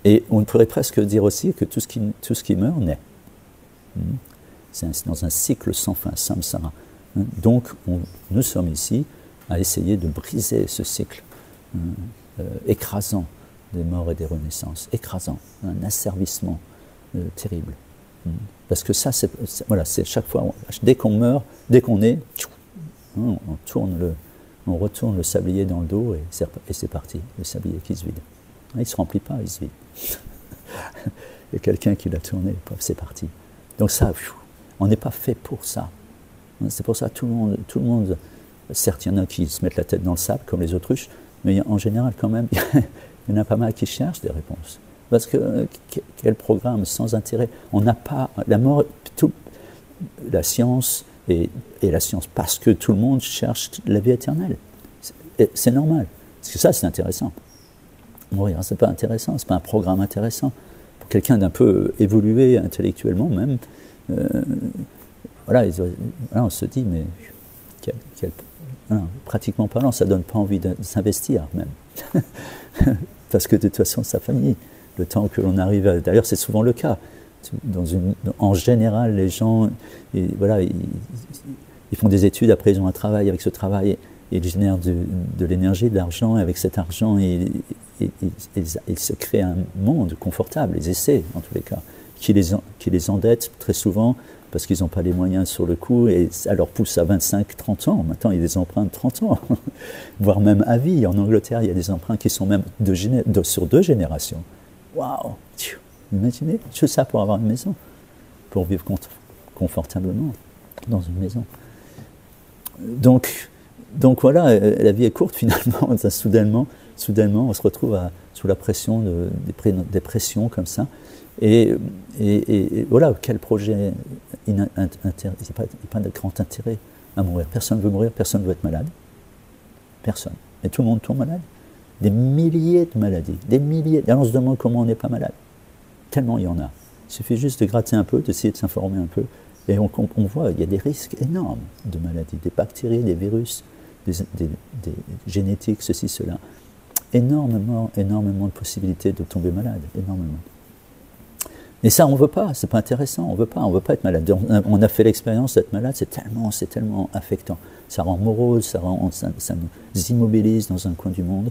Et on pourrait presque dire aussi que tout ce qui meurt naît. C'est dans un cycle sans fin, samsara. Donc, nous sommes ici à essayer de briser ce cycle écrasant des morts et des renaissances, écrasant, un asservissement terrible. Parce que ça, c'est chaque fois, dès qu'on meurt, dès qu'on est, on retourne le sablier dans le dos et c'est parti, le sablier qui se vide. Il ne se remplit pas, il se vide. Il y a quelqu'un qui l'a tourné, c'est parti. Donc ça, on n'est pas fait pour ça. C'est pour ça que tout le monde, certes, il y en a qui se mettent la tête dans le sable, comme les autruches, mais en général, quand même, il y en a pas mal qui cherchent des réponses. Parce que quel programme sans intérêt. On n'a pas la mort, la science et la science parce que tout le monde cherche la vie éternelle. C'est normal. Parce que ça, c'est intéressant. Mourir, c'est pas intéressant, c'est pas un programme intéressant. Pour quelqu'un d'un peu évolué intellectuellement même, voilà, on se dit, mais pratiquement parlant, ça donne pas envie de s'investir même. Parce que de toute façon, sa famille, le temps que l'on arrive à... D'ailleurs, c'est souvent le cas. En général, les gens, voilà, ils font des études, après ils ont un travail. Avec ce travail, ils génèrent de l'énergie, de l'argent, et avec cet argent, ils se créent un monde confortable, ils essaient, en tous les cas, qui les endette très souvent, parce qu'ils n'ont pas les moyens sur le coup, et ça leur pousse à 25-30 ans. Maintenant, il y a des emprunts de 30 ans, voire même à vie. En Angleterre, il y a des emprunts qui sont même sur 2 générations. Waouh! Imaginez, tout ça pour avoir une maison, pour vivre confortablement dans une maison. Donc voilà, la vie est courte finalement. Soudainement, on se retrouve sous la pression des pressions comme ça. Et voilà, quel projet, il n'y a pas de grand intérêt à mourir. Personne ne veut mourir, personne ne veut être malade. Personne. Et tout le monde tombe malade. Des milliers de maladies, des milliers. Et on se demande comment on n'est pas malade. Tellement il y en a. Il suffit juste de gratter un peu, d'essayer de s'informer un peu. Et on voit, il y a des risques énormes de maladies, des bactéries, des virus, des génétiques, ceci, cela. Énormément de possibilités de tomber malade, énormément. Et ça, on ne veut pas, c'est pas intéressant, on veut pas être malade. On a fait l'expérience d'être malade, c'est tellement affectant. Ça rend morose, ça nous immobilise dans un coin du monde,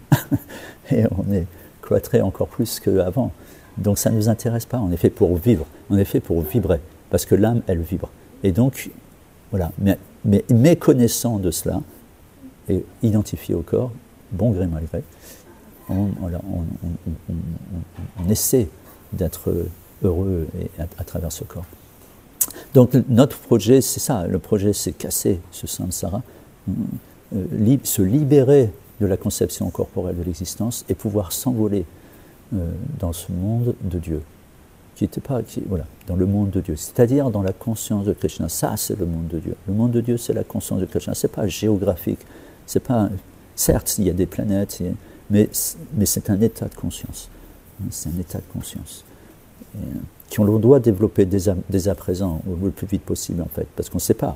et on est cloîtré encore plus qu'avant. Donc ça ne nous intéresse pas, on est fait pour vivre, on est fait pour vibrer, parce que l'âme, elle vibre. Et donc, voilà, mais méconnaissant de cela, et identifié au corps, bon gré mal gré, on essaie d'être heureux à travers ce corps. Donc notre projet, c'est ça, le projet c'est casser ce samsara, se libérer de la conception corporelle de l'existence et pouvoir s'envoler dans ce monde de Dieu, voilà, dans le monde de Dieu, c'est-à-dire dans la conscience de Krishna. Ça, c'est le monde de Dieu. Le monde de Dieu, c'est la conscience de Krishna. C'est pas géographique, c'est pas... Certes, il y a des planètes, mais c'est un état de conscience. C'est un état de conscience qu'on doit développer dès à présent, le plus vite possible en fait, parce qu'on ne sait pas.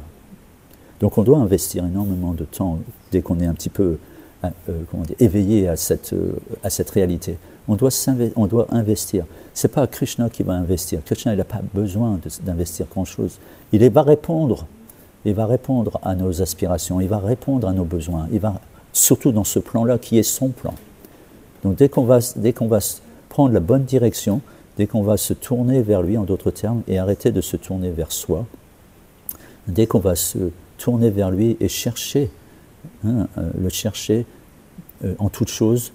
Donc on doit investir énormément de temps dès qu'on est un petit peu éveillé à cette réalité. On doit investir. Ce n'est pas Krishna qui va investir. Krishna, il n'a pas besoin d'investir grand-chose. Il va répondre à nos aspirations, il va répondre à nos besoins, il va surtout dans ce plan-là qui est son plan. Donc dès qu'on va prendre la bonne direction, dès qu'on va se tourner vers lui, en d'autres termes, et arrêter de se tourner vers soi, dès qu'on va se tourner vers lui et chercher, le chercher en toute chose,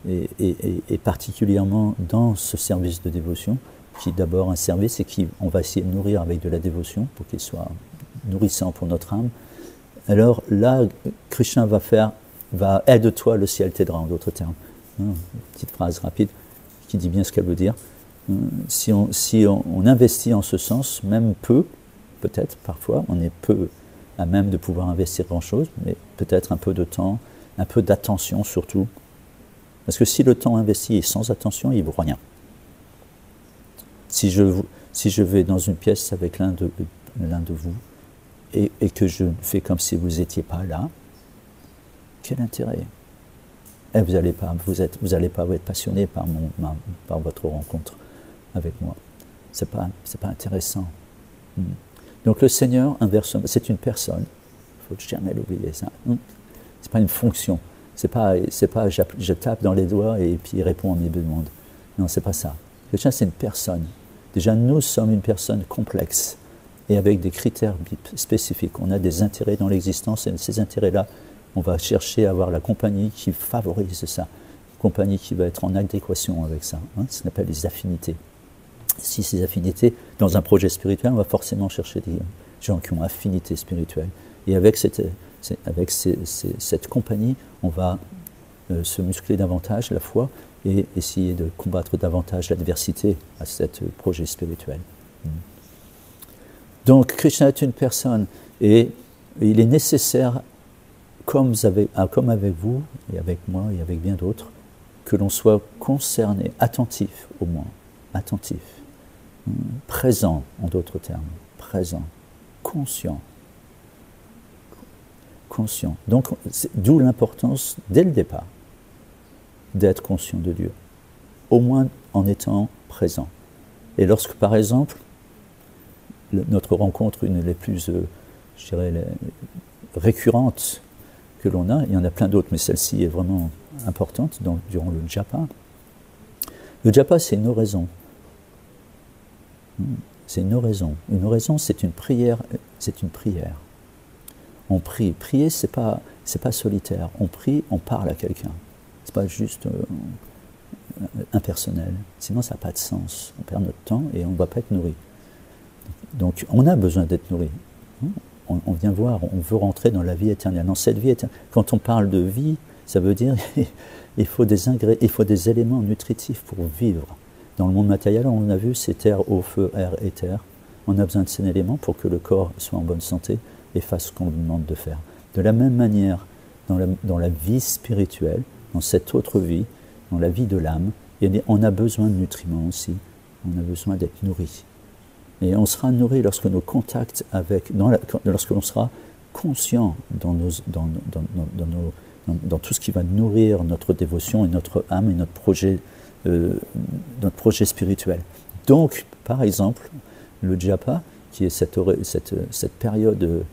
et particulièrement dans ce service de dévotion, qui est d'abord un service et qu'on va essayer de nourrir avec de la dévotion pour qu'il soit nourrissant pour notre âme. Alors là, Krishna va aide-toi, le ciel t'aidera, en d'autres termes. Une petite phrase rapide qui dit bien ce qu'elle veut dire. Si on investit en ce sens, même peu, peut-être parfois, on est peu à même de pouvoir investir grand-chose, mais peut-être un peu de temps, un peu d'attention surtout. Parce que si le temps investi est sans attention, il ne vaut rien. Si je vais dans une pièce avec l'un de vous et que je fais comme si vous n'étiez pas là, quel intérêt? Et vous n'allez pas être passionné par votre rencontre avec moi. C'est pas intéressant. Donc le Seigneur, inversement, c'est une personne. Il ne faut jamais l'oublier, ça. C'est pas une fonction. C'est pas je tape dans les doigts et puis il répond à mes demandes. Non, c'est pas ça. Le chien, c'est une personne. Déjà, nous sommes une personne complexe et avec des critères spécifiques. On a des intérêts dans l'existence et ces intérêts-là, on va chercher à avoir la compagnie qui favorise ça. Une compagnie qui va être en adéquation avec ça. Ce qu'on appelle les affinités. Si ces affinités, dans un projet spirituel, on va forcément chercher des gens qui ont affinité spirituelle. Et avec cette compagnie, on va se muscler davantage la foi et essayer de combattre davantage l'adversité à ce projet spirituel. Donc Krishna est une personne et il est nécessaire, comme avec vous et avec moi et avec bien d'autres, que l'on soit concerné, attentif au moins, attentif, présent en d'autres termes, présent, conscient. Donc, d'où l'importance, dès le départ, d'être conscient de Dieu, au moins en étant présent. Et lorsque, par exemple, notre rencontre, une des plus, je dirais, récurrentes que l'on a, il y en a plein d'autres, mais celle-ci est vraiment importante durant le japa. Le japa, c'est une oraison. C'est une oraison. Une oraison, c'est une prière. C'est une prière. On prie. Prier, c'est pas solitaire. On prie, on parle à quelqu'un. C'est pas juste impersonnel. Sinon, ça n'a pas de sens. On perd notre temps et on ne va pas être nourri. Donc, on a besoin d'être nourri. On vient voir, on veut rentrer dans la vie éternelle. Dans cette vie éternelle, quand on parle de vie, ça veut dire il faut des éléments nutritifs pour vivre. Dans le monde matériel, on a vu, c'est terre, eau, feu, air et terre. On a besoin de ces éléments pour que le corps soit en bonne santé et fasse ce qu'on lui demande de faire. De la même manière, dans la vie spirituelle, dans cette autre vie, dans la vie de l'âme, on a besoin de nutriments aussi. On a besoin d'être nourri. Et on sera nourri lorsque nos contacts lorsque l'on sera conscient dans tout ce qui va nourrir notre dévotion et notre âme et notre projet spirituel. Donc, par exemple, le japa, qui est cette période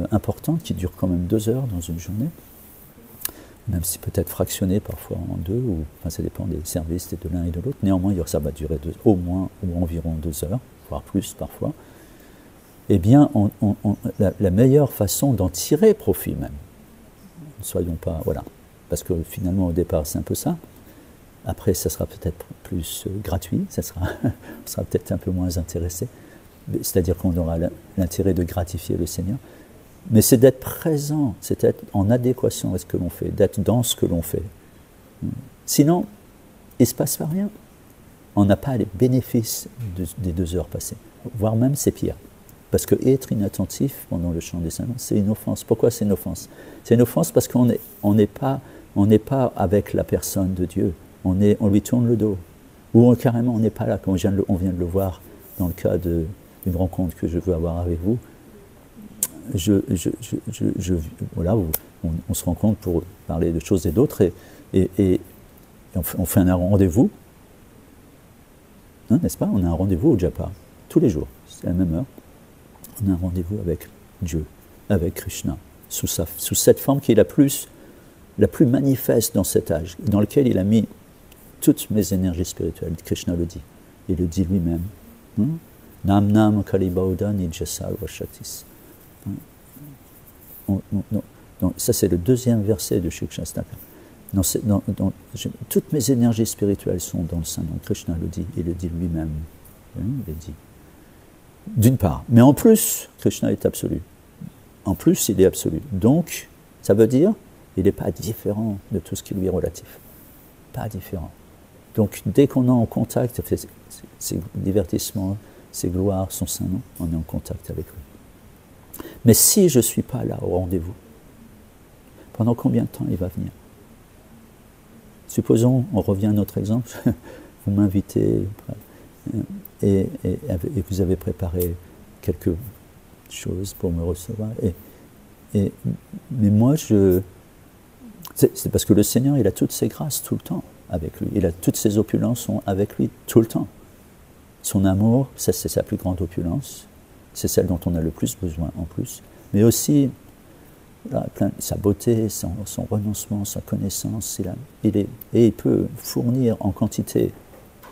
importante qui dure quand même 2 heures dans une journée, même si peut-être fractionné parfois en 2, ça dépend des services et de l'un et de l'autre. Néanmoins, ça va durer au moins ou environ 2 heures, voire plus parfois. Eh bien, la meilleure façon d'en tirer profit même, ne soyons pas, voilà, parce que finalement au départ c'est un peu ça. Après, ça sera peut-être plus gratuit, on sera peut-être un peu moins intéressé, c'est-à-dire qu'on aura l'intérêt de gratifier le Seigneur. Mais c'est d'être présent, c'est d'être en adéquation avec ce que l'on fait, d'être dans ce que l'on fait. Sinon, il ne se passe pas rien. On n'a pas les bénéfices des 2 heures passées, voire même c'est pire. Parce que être inattentif pendant le chant des saints, c'est une offense. Pourquoi c'est une offense? C'est une offense parce qu'on n'est pas avec la personne de Dieu. On lui tourne le dos. Ou carrément, on n'est pas là, comme on vient de le voir dans le cas d'une rencontre que je veux avoir avec vous. Voilà, on se rencontre pour parler de choses et d'autres, et on fait un rendez-vous, n'est-ce pas? On a un rendez-vous au japa, tous les jours, c'est à la même heure. On a un rendez-vous avec Dieu, avec Krishna, sous cette forme qui est la plus manifeste dans cet âge, dans lequel il a mis toutes mes énergies spirituelles. Krishna le dit, il le dit lui-même. Nam nam kalibauda nijasar vashatis. Ça, c'est le 2e verset de Shikshastaka. Toutes mes énergies spirituelles sont dans le Saint-Nom. Krishna le dit, il le dit lui-même. il est dit. D'une part. Mais en plus, Krishna est absolu. En plus, il est absolu. Donc, ça veut dire qu'il n'est pas différent de tout ce qui lui est relatif. Pas différent. Donc, dès qu'on est en contact, ses divertissements, ses gloires, son saint nom, on est en contact avec lui. Mais si je ne suis pas là au rendez-vous, pendant combien de temps il va venir? Supposons, on revient à notre exemple, vous m'invitez et vous avez préparé quelque chose pour me recevoir. Mais moi, c'est parce que le Seigneur, il a toutes ses grâces tout le temps avec lui. Il a toutes ses opulences sont avec lui tout le temps. Son amour, ça c'est sa plus grande opulence. C'est celle dont on a le plus besoin en plus. Mais aussi, là, sa beauté, son renoncement, sa connaissance. Et il peut fournir en quantité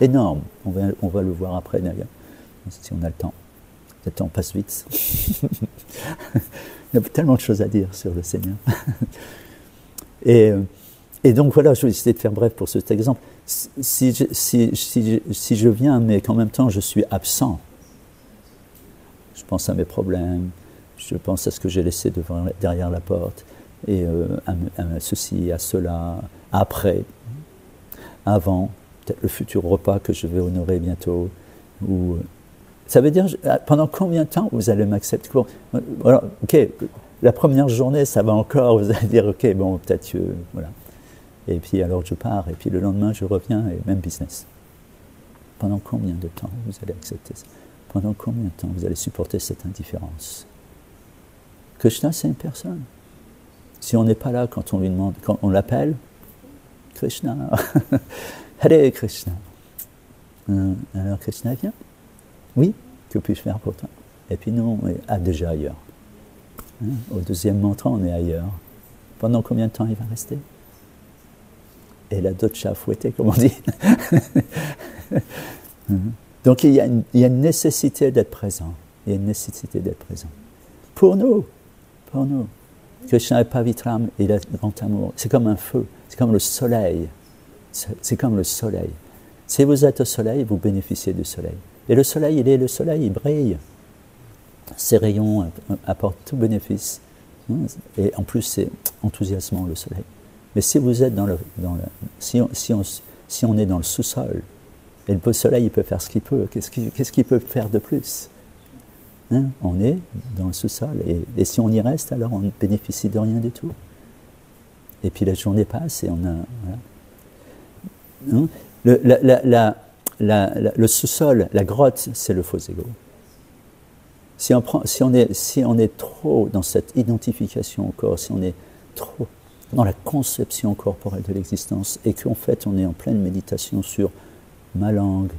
énorme. On va le voir après d'ailleurs, si on a le temps. Le temps passe vite. Il y a tellement de choses à dire sur le Seigneur. Et donc voilà, je vais essayer de faire bref pour cet exemple. Si je viens, mais qu'en même temps je suis absent, je pense à mes problèmes, je pense à ce que j'ai laissé derrière la porte, et à ceci, à cela, après, avant, peut-être le futur repas que je vais honorer bientôt. Ça veut dire, pendant combien de temps vous allez m'accepter? Voilà, ok, la première journée, ça va encore, vous allez dire, ok, bon, peut-être, voilà. Et puis alors je pars, et puis le lendemain je reviens, et même business. Pendant combien de temps vous allez accepter ça? Pendant combien de temps vous allez supporter cette indifférence? Krishna, c'est une personne. Si on n'est pas là quand on lui demande, quand on l'appelle, Krishna, Hare Krishna. Alors Krishna vient. Oui, que puis-je faire pour toi? Et puis nous, on est déjà ailleurs. Au deuxième mantra, on est ailleurs. Pendant combien de temps il va rester? Et la docha fouettée, comme on dit. Donc il y a une nécessité d'être présent. Il y a une nécessité d'être présent. Pour nous. Krishna est pavitram, il a grand amour. C'est comme un feu, c'est comme le soleil. C'est comme le soleil. Si vous êtes au soleil, vous bénéficiez du soleil. Et le soleil, il brille. Ses rayons apportent tout bénéfice. Et en plus, c'est enthousiasmant le soleil. Mais si vous êtes si on est dans le sous-sol, et le soleil, il peut faire ce qu'il peut, qu'est-ce qu'il peut faire de plus? On est dans le sous-sol, et si on y reste, alors on ne bénéficie de rien du tout. Et puis la journée passe, et on a... Voilà. Le sous-sol, la grotte, c'est le faux ego. Si on est trop dans cette identification au corps, si on est trop dans la conception corporelle de l'existence, et qu'en fait on est en pleine méditation sur ma langue,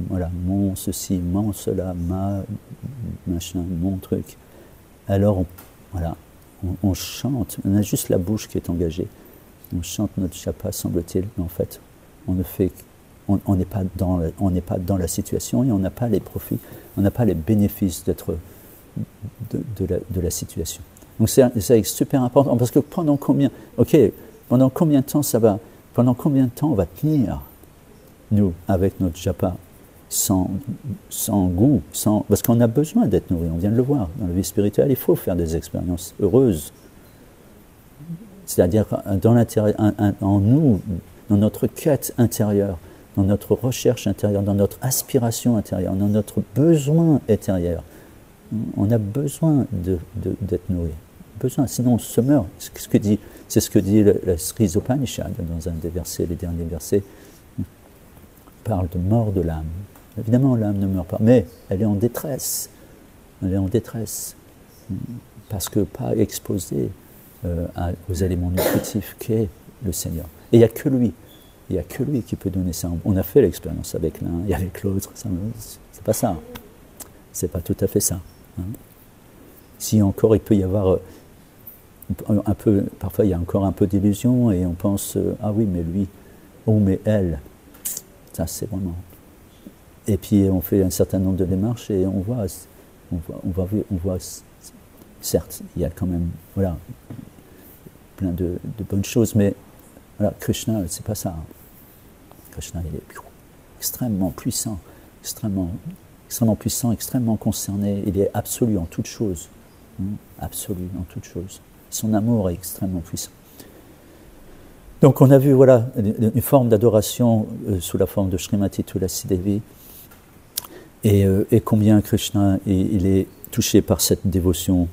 voilà, mon ceci, mon cela, ma machin, mon truc, alors on chante, on a juste la bouche qui est engagée, on chante notre japa, semble-t-il, mais en fait on n'est pas dans la situation, et on n'a pas les profits, on n'a pas les bénéfices d'être de la situation. Donc c'est super important, parce que pendant combien de temps on va tenir, nous, avec notre japa, sans goût, parce qu'on a besoin d'être nourri, on vient de le voir, dans la vie spirituelle, il faut faire des expériences heureuses. C'est-à-dire en nous, dans notre quête intérieure, dans notre recherche intérieure, dans notre aspiration intérieure, dans notre besoin intérieur, on a besoin d'être nourri. Sinon on se meurt. C'est ce que dit le Sri Upanishad dans un des versets, les derniers versets. Il parle de mort de l'âme. Évidemment, l'âme ne meurt pas, mais elle est en détresse. Elle est en détresse parce que pas exposée aux éléments nutritifs qu'est le Seigneur. Et il n'y a que lui. Il n'y a que lui qui peut donner ça. On a fait l'expérience avec l'un et avec l'autre. C'est pas ça. C'est pas tout à fait ça. Si encore il peut y avoir un peu, parfois il y a encore un peu d'illusion et on pense ah oui mais lui, oh mais elle, ça c'est vraiment. Et puis on fait un certain nombre de démarches et on voit certes il y a quand même plein de bonnes choses, mais voilà, Krishna c'est pas ça. Krishna il est extrêmement puissant, extrêmement puissant, extrêmement concerné. Il est absolu en toute chose. Absolu en toute chose. Son amour est extrêmement puissant. Donc on a vu voilà, une forme d'adoration sous la forme de Srimati Tulasi Devi et combien Krishna il est touché par cette dévotion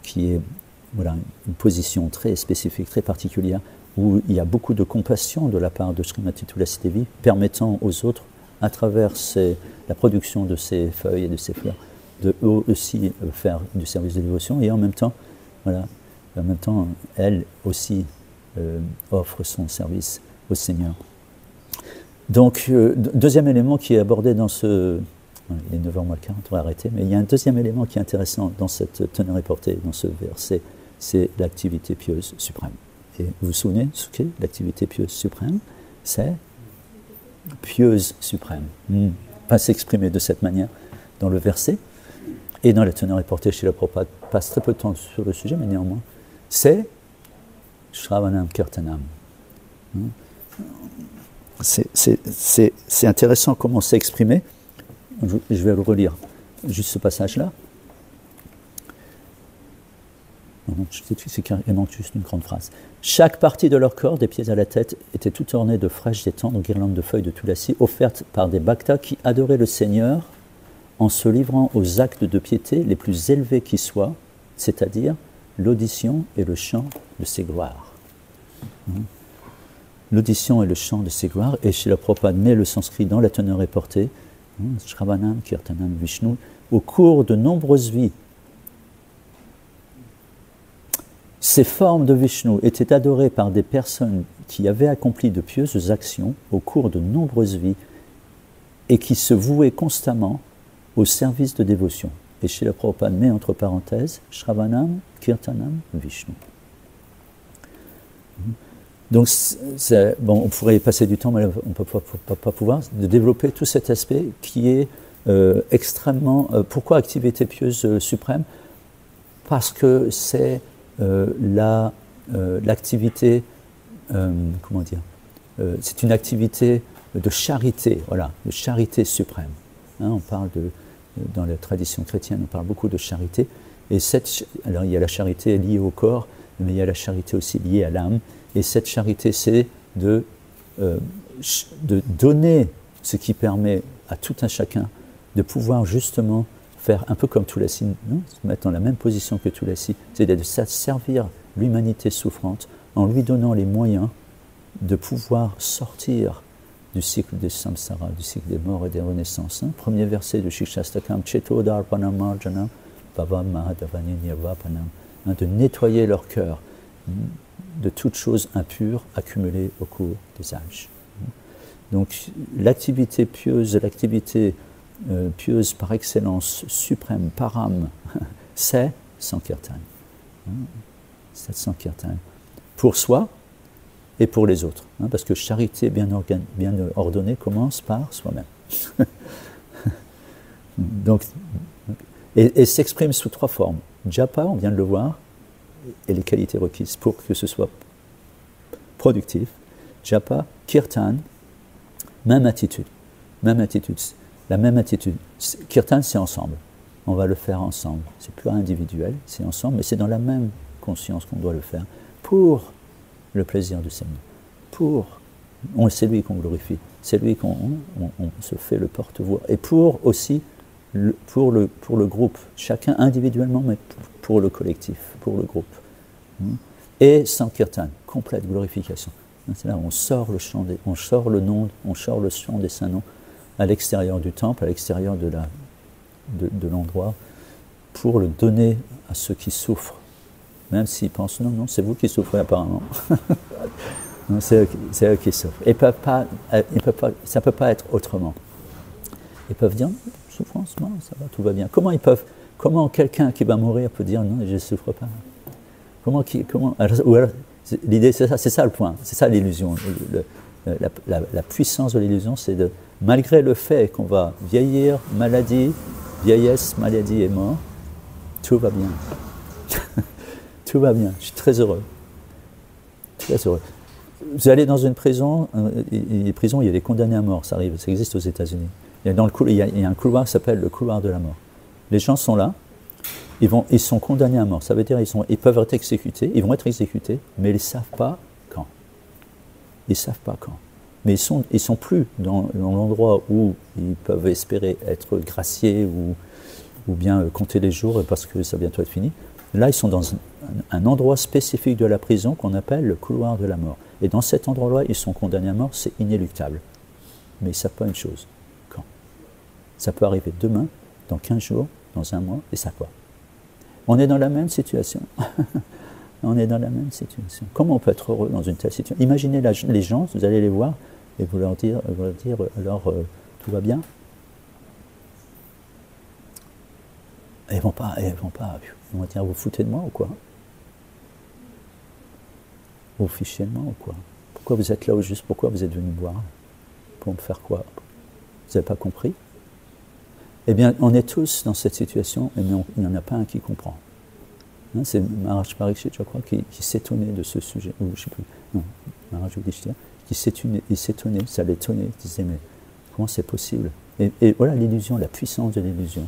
qui est voilà, une position très spécifique, très particulière, où il y a beaucoup de compassion de la part de Srimati Tulasi Devi, permettant aux autres, à travers la production de ces feuilles et de ces fleurs, de eux aussi faire du service de dévotion, et en même temps, voilà, elle aussi offre son service au Seigneur. Donc, deuxième élément qui est abordé dans ce... Il est 9h moins le quart, on va arrêter, mais il y a un deuxième élément qui est intéressant dans cette teneur et portée, dans ce verset, c'est l'activité pieuse suprême. Et vous vous souvenez ce qu'est l'activité pieuse suprême? C'est pieuse suprême. Pas s'exprimer de cette manière dans le verset, et dans la teneur et portée chez la Prabhupada, passe très peu de temps sur le sujet, mais néanmoins, c'est Shravanam Kirtanam. C'est intéressant comment c'est exprimé. Je vais le relire, juste ce passage-là. Il manque juste une grande phrase. Chaque partie de leur corps, des pieds à la tête, était tout ornée de fraîches et tendres guirlandes de feuilles de tulasi offertes par des bhaktas qui adoraient le Seigneur en se livrant aux actes de piété les plus élevés qui soient, c'est-à-dire l'audition et le chant de ses gloires. L'audition et le chant de ses gloires, et Srila Prabhupada met le sanskrit dans la teneur et portée, Shravanam, Kirtanam, Vishnu, au cours de nombreuses vies. Ces formes de Vishnu étaient adorées par des personnes qui avaient accompli de pieuses actions au cours de nombreuses vies et qui se vouaient constamment au service de dévotion. Et Srila Prabhupada met entre parenthèses Shravanam, Kirtanam, Vishnu. Donc, bon, on pourrait y passer du temps, mais on ne peut pas pouvoir, de développer tout cet aspect qui est extrêmement... pourquoi activité pieuse suprême? Parce que c'est l'activité, comment dire, c'est une activité de charité, voilà, de charité suprême. On parle dans la tradition chrétienne, on parle beaucoup de charité. Et alors il y a la charité liée au corps, mais il y a la charité aussi liée à l'âme. Et cette charité, c'est de donner ce qui permet à tout un chacun de pouvoir justement faire un peu comme Tulasi, se mettre dans la même position que Tulasi, c'est de servir l'humanité souffrante en lui donnant les moyens de pouvoir sortir du cycle des samsara, du cycle des morts et des renaissances. Premier verset de Shikshastakam, Cheto Darpanam Marjanam, Bhavam Mahadavani Nirvapanam, de nettoyer leur cœur de toutes choses impures accumulées au cours des âges. Donc l'activité pieuse par excellence suprême, param, c'est Sankirtan. C'est Sankirtan. Pour soi et pour les autres. Parce que charité bien ordonnée commence par soi-même. Donc, et s'exprime sous trois formes. Japa, on vient de le voir, et les qualités requises pour que ce soit productif. Japa, kirtan, même attitude. Même attitude. La même attitude. Kirtan, c'est ensemble. On va le faire ensemble. C'est plus individuel, c'est ensemble, mais c'est dans la même conscience qu'on doit le faire. Pour le plaisir du Seigneur. C'est lui qu'on glorifie. C'est lui qu'on se fait le porte-voix. Et pour aussi, pour le groupe. Chacun individuellement, mais pour le collectif, pour le groupe. Et Sankirtan, complète glorification. C'est là où on sort le chant on sort le nom, on sort le chant des saints noms à l'extérieur du temple, à l'extérieur de l'endroit, pour le donner à ceux qui souffrent. Même s'ils pensent, non, c'est vous qui souffrez apparemment. Non, c'est eux qui souffrent. Ça ne peut pas être autrement. Ils peuvent dire, souffrance, non, ça va, tout va bien. Comment quelqu'un qui va mourir peut dire, non, je ne souffre pas? L'idée, c'est ça le point, c'est ça l'illusion. La puissance de l'illusion, c'est de, malgré le fait qu'on va vieillir, vieillesse, maladie et mort, tout va bien. Tout va bien, je suis très heureux. Très heureux. Vous allez dans une prison, les prisons, il y a des condamnés à mort, ça arrive, ça existe aux États-Unis. Il y a un couloir qui s'appelle le couloir de la mort. Les gens sont là, ils sont condamnés à mort. Ça veut dire ils peuvent être exécutés, ils vont être exécutés, mais ils ne savent pas quand. Ils ne savent pas quand. Mais ils sont plus dans l'endroit où ils peuvent espérer être graciés ou bien compter les jours parce que ça va bientôt être fini. Là, ils sont dans un endroit spécifique de la prison qu'on appelle le couloir de la mort. Et dans cet endroit-là, ils sont condamnés à mort, c'est inéluctable. Mais ils ne savent pas une chose. Quand? Ça peut arriver demain, dans 15 jours, dans un mois, et ça quoi? On est dans la même situation. On est dans la même situation. Comment on peut être heureux dans une telle situation? Imaginez les gens, vous allez les voir, et vous leur dire alors, tout va bien? Ils vont dire, vous foutez de moi ou quoi? Vous fichez de moi ou quoi? Pourquoi vous êtes là au juste? Pourquoi vous êtes venu me voir? Pour me faire quoi? Vous n'avez pas compris? Eh bien, on est tous dans cette situation, mais il n'y en a pas un qui comprend. Hein, c'est Maharaj Parikshit, je crois, qui s'étonnait de ce sujet, ou je ne sais plus, non, Maharaj Yudhishthira, il s'étonnait, ça l'étonnait, il disait, mais comment c'est possible? Et voilà l'illusion, la puissance de l'illusion.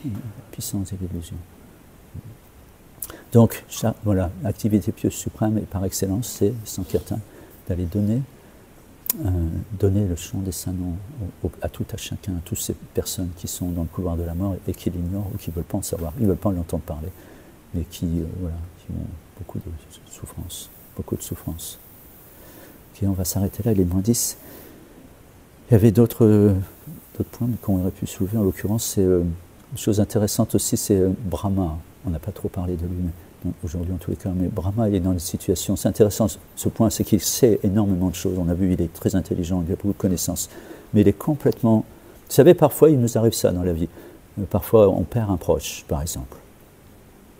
La puissance de l'illusion. Donc, voilà, l'activité pieuse suprême, et par excellence, c'est Sankirtan, d'aller donner le chant des saints noms à tout à chacun, à toutes ces personnes qui sont dans le couloir de la mort et qui l'ignorent ou qui ne veulent pas en savoir, ils ne veulent pas l'entendre parler, mais qui ont beaucoup de souffrance, beaucoup de souffrance. Ok, on va s'arrêter là, il est -10. Il y avait d'autres points qu'on aurait pu soulever, en l'occurrence, c'est une chose intéressante aussi, c'est Brahma. On n'a pas trop parlé de lui, mais aujourd'hui en tous les cas, mais Brahma, il est dans une situation, c'est intéressant ce point, c'est qu'il sait énormément de choses, on a vu, il est très intelligent, il a beaucoup de connaissances, mais il est complètement... Vous savez, parfois, il nous arrive ça dans la vie, parfois on perd un proche, par exemple,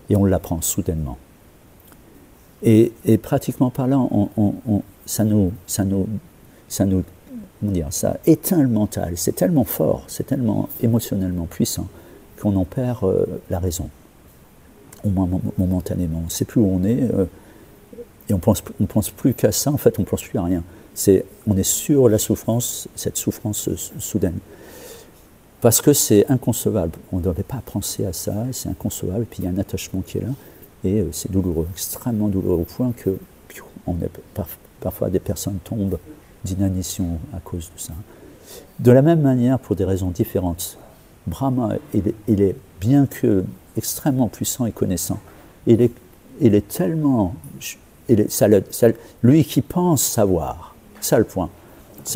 et on l'apprend soudainement. Et pratiquement par là, ça éteint le mental, c'est tellement fort, c'est tellement émotionnellement puissant qu'on en perd la raison. Au moins momentanément, on ne sait plus où on est, et on pense plus qu'à ça, en fait on ne pense plus à rien. On est sur la souffrance, cette souffrance soudaine. Parce que c'est inconcevable, on ne devait pas penser à ça, c'est inconcevable, puis il y a un attachement qui est là, et c'est douloureux, extrêmement douloureux, au point que parfois des personnes tombent d'inanition à cause de ça. De la même manière, pour des raisons différentes, Brahma, il est bien que extrêmement puissant et connaissant, il est tellement... lui qui pense savoir, ça le point.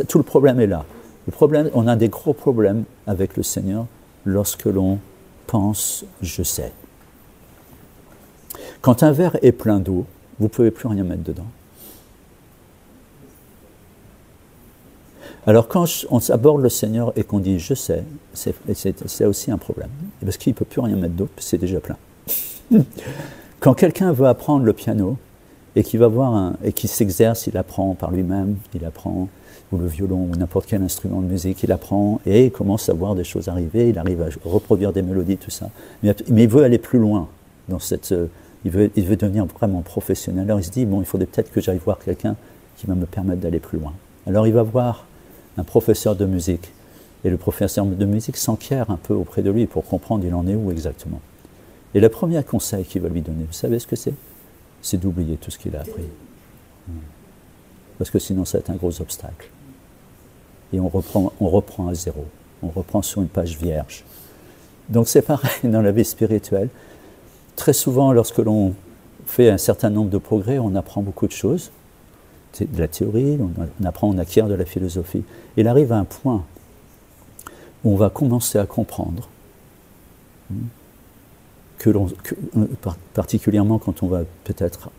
Tout le problème est là. On a des gros problèmes avec le Seigneur lorsque l'on pense « je sais ». Quand un verre est plein d'eau, vous ne pouvez plus rien mettre dedans. Alors quand on aborde le Seigneur et qu'on dit « je sais », c'est aussi un problème. Parce qu'il ne peut plus rien mettre d'autre, c'est déjà plein. Quand quelqu'un veut apprendre le piano et qu'il va voir et qu'il s'exerce, il apprend par lui-même, ou le violon, ou n'importe quel instrument de musique, il apprend et il commence à voir des choses arriver, il arrive à reproduire des mélodies, tout ça. Mais il veut aller plus loin dans il veut devenir vraiment professionnel. Alors il se dit, bon, il faudrait peut-être que j'aille voir quelqu'un qui va me permettre d'aller plus loin. Alors il va voir un professeur de musique. Et le professeur de musique s'enquiert un peu auprès de lui pour comprendre il en est où exactement. Et le premier conseil qu'il va lui donner, vous savez ce que c'est? C'est d'oublier tout ce qu'il a appris. Parce que sinon ça va être un gros obstacle. Et on reprend à zéro. On reprend sur une page vierge. Donc c'est pareil dans la vie spirituelle. Très souvent, lorsque l'on fait un certain nombre de progrès, on apprend beaucoup de choses. C'est de la théorie, on acquiert de la philosophie. Il arrive à un point où on va commencer à comprendre particulièrement quand on va peut-être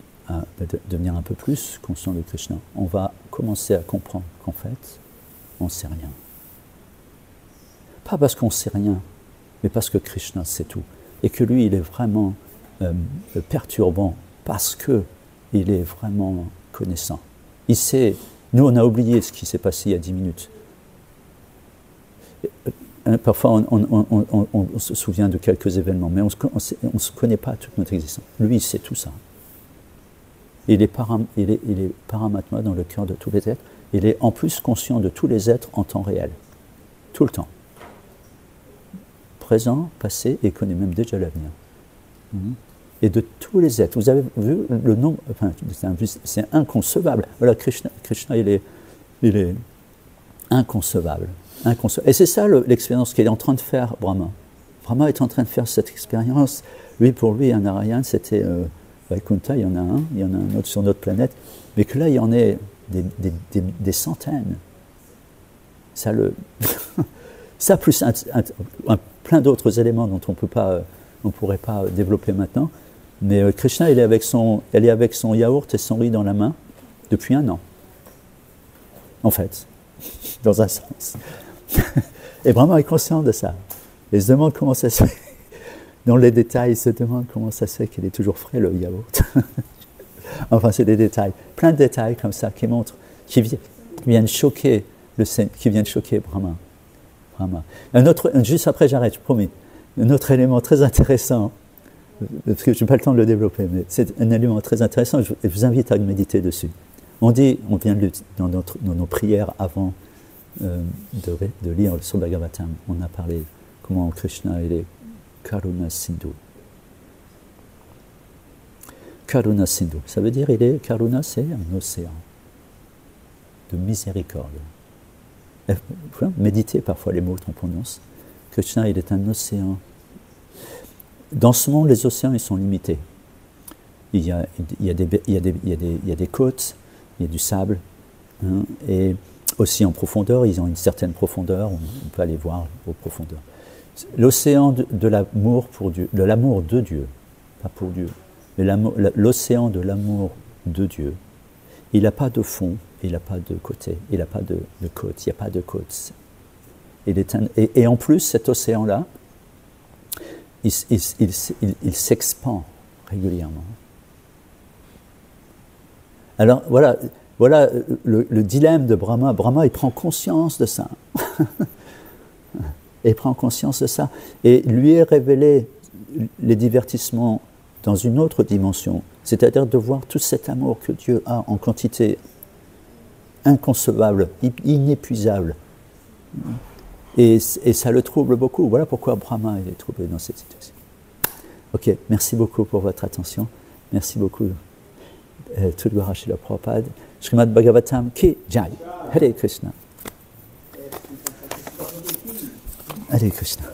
devenir un peu plus conscient de Krishna, on va commencer à comprendre qu'en fait, on ne sait rien. Pas parce qu'on ne sait rien, mais parce que Krishna sait tout. Et que lui, il est vraiment perturbant parce qu'il est vraiment connaissant. Il sait, nous on a oublié ce qui s'est passé il y a 10 minutes. Parfois on se souvient de quelques événements, mais on ne se connaît pas toute notre existence. Lui, il sait tout ça. Il est Paramatma dans le cœur de tous les êtres. Il est en plus conscient de tous les êtres en temps réel. Tout le temps. Présent, passé, et connaît même déjà l'avenir. Et de tous les êtres. Vous avez vu le nombre, enfin, c'est inconcevable. Voilà, Krishna il est inconcevable. Et c'est ça l'expérience qu'il est en train de faire, Brahma. Brahma est en train de faire cette expérience. Pour lui, un Narayan, c'était Vaikuntha, il y en a un autre sur notre planète, mais que là, il y en a des centaines. Ça, ça plus plein d'autres éléments dont on ne pourrait pas développer maintenant. Mais Krishna, elle est avec son yaourt et son riz dans la main depuis 1 an. En fait, dans un sens. Et Brahma est conscient de ça. Il se demande comment ça se fait. Dans les détails, il se demande comment ça se fait qu'il est toujours frais, le yaourt. Enfin, c'est des détails. Plein de détails comme ça qui montrent, qui viennent choquer Brahma. Juste après, j'arrête, je promets. Un autre élément très intéressant, parce que je n'ai pas le temps de le développer, mais c'est un élément très intéressant, je vous invite à méditer dessus. On vient de dans nos prières avant de lire sur Bhagavatam, on a parlé comment Krishna est Karuna Sindhu. Karuna Sindhu, ça veut dire Karuna, c'est un océan de miséricorde. Méditez parfois les mots qu'on prononce. Krishna, il est un océan. Dans ce monde, les océans, ils sont limités. Il y a des côtes, il y a du sable, et aussi en profondeur, ils ont une certaine profondeur, on peut aller voir aux profondeurs. L'océan de l'amour pour Dieu, de l'amour de Dieu, pas pour Dieu, mais l'océan de l'amour de Dieu, il n'a pas de fond, il n'a pas de côté, il n'a pas de côte, il n'y a pas de côte. Et en plus, cet océan-là, il s'expand régulièrement. Alors voilà le dilemme de Brahma. Brahma, il prend conscience de ça. Il prend conscience de ça. Et lui est révélé les divertissements dans une autre dimension, c'est-à-dire de voir tout cet amour que Dieu a en quantité inconcevable, inépuisable. Et ça le trouble beaucoup. Voilà pourquoi Brahma est troublé dans cette situation. Ok, merci beaucoup pour votre attention. Merci beaucoup. Tout gloire à Srila Prabhupada. Srimad Bhagavatam Ki Jai. Hare Krishna. Hare Krishna.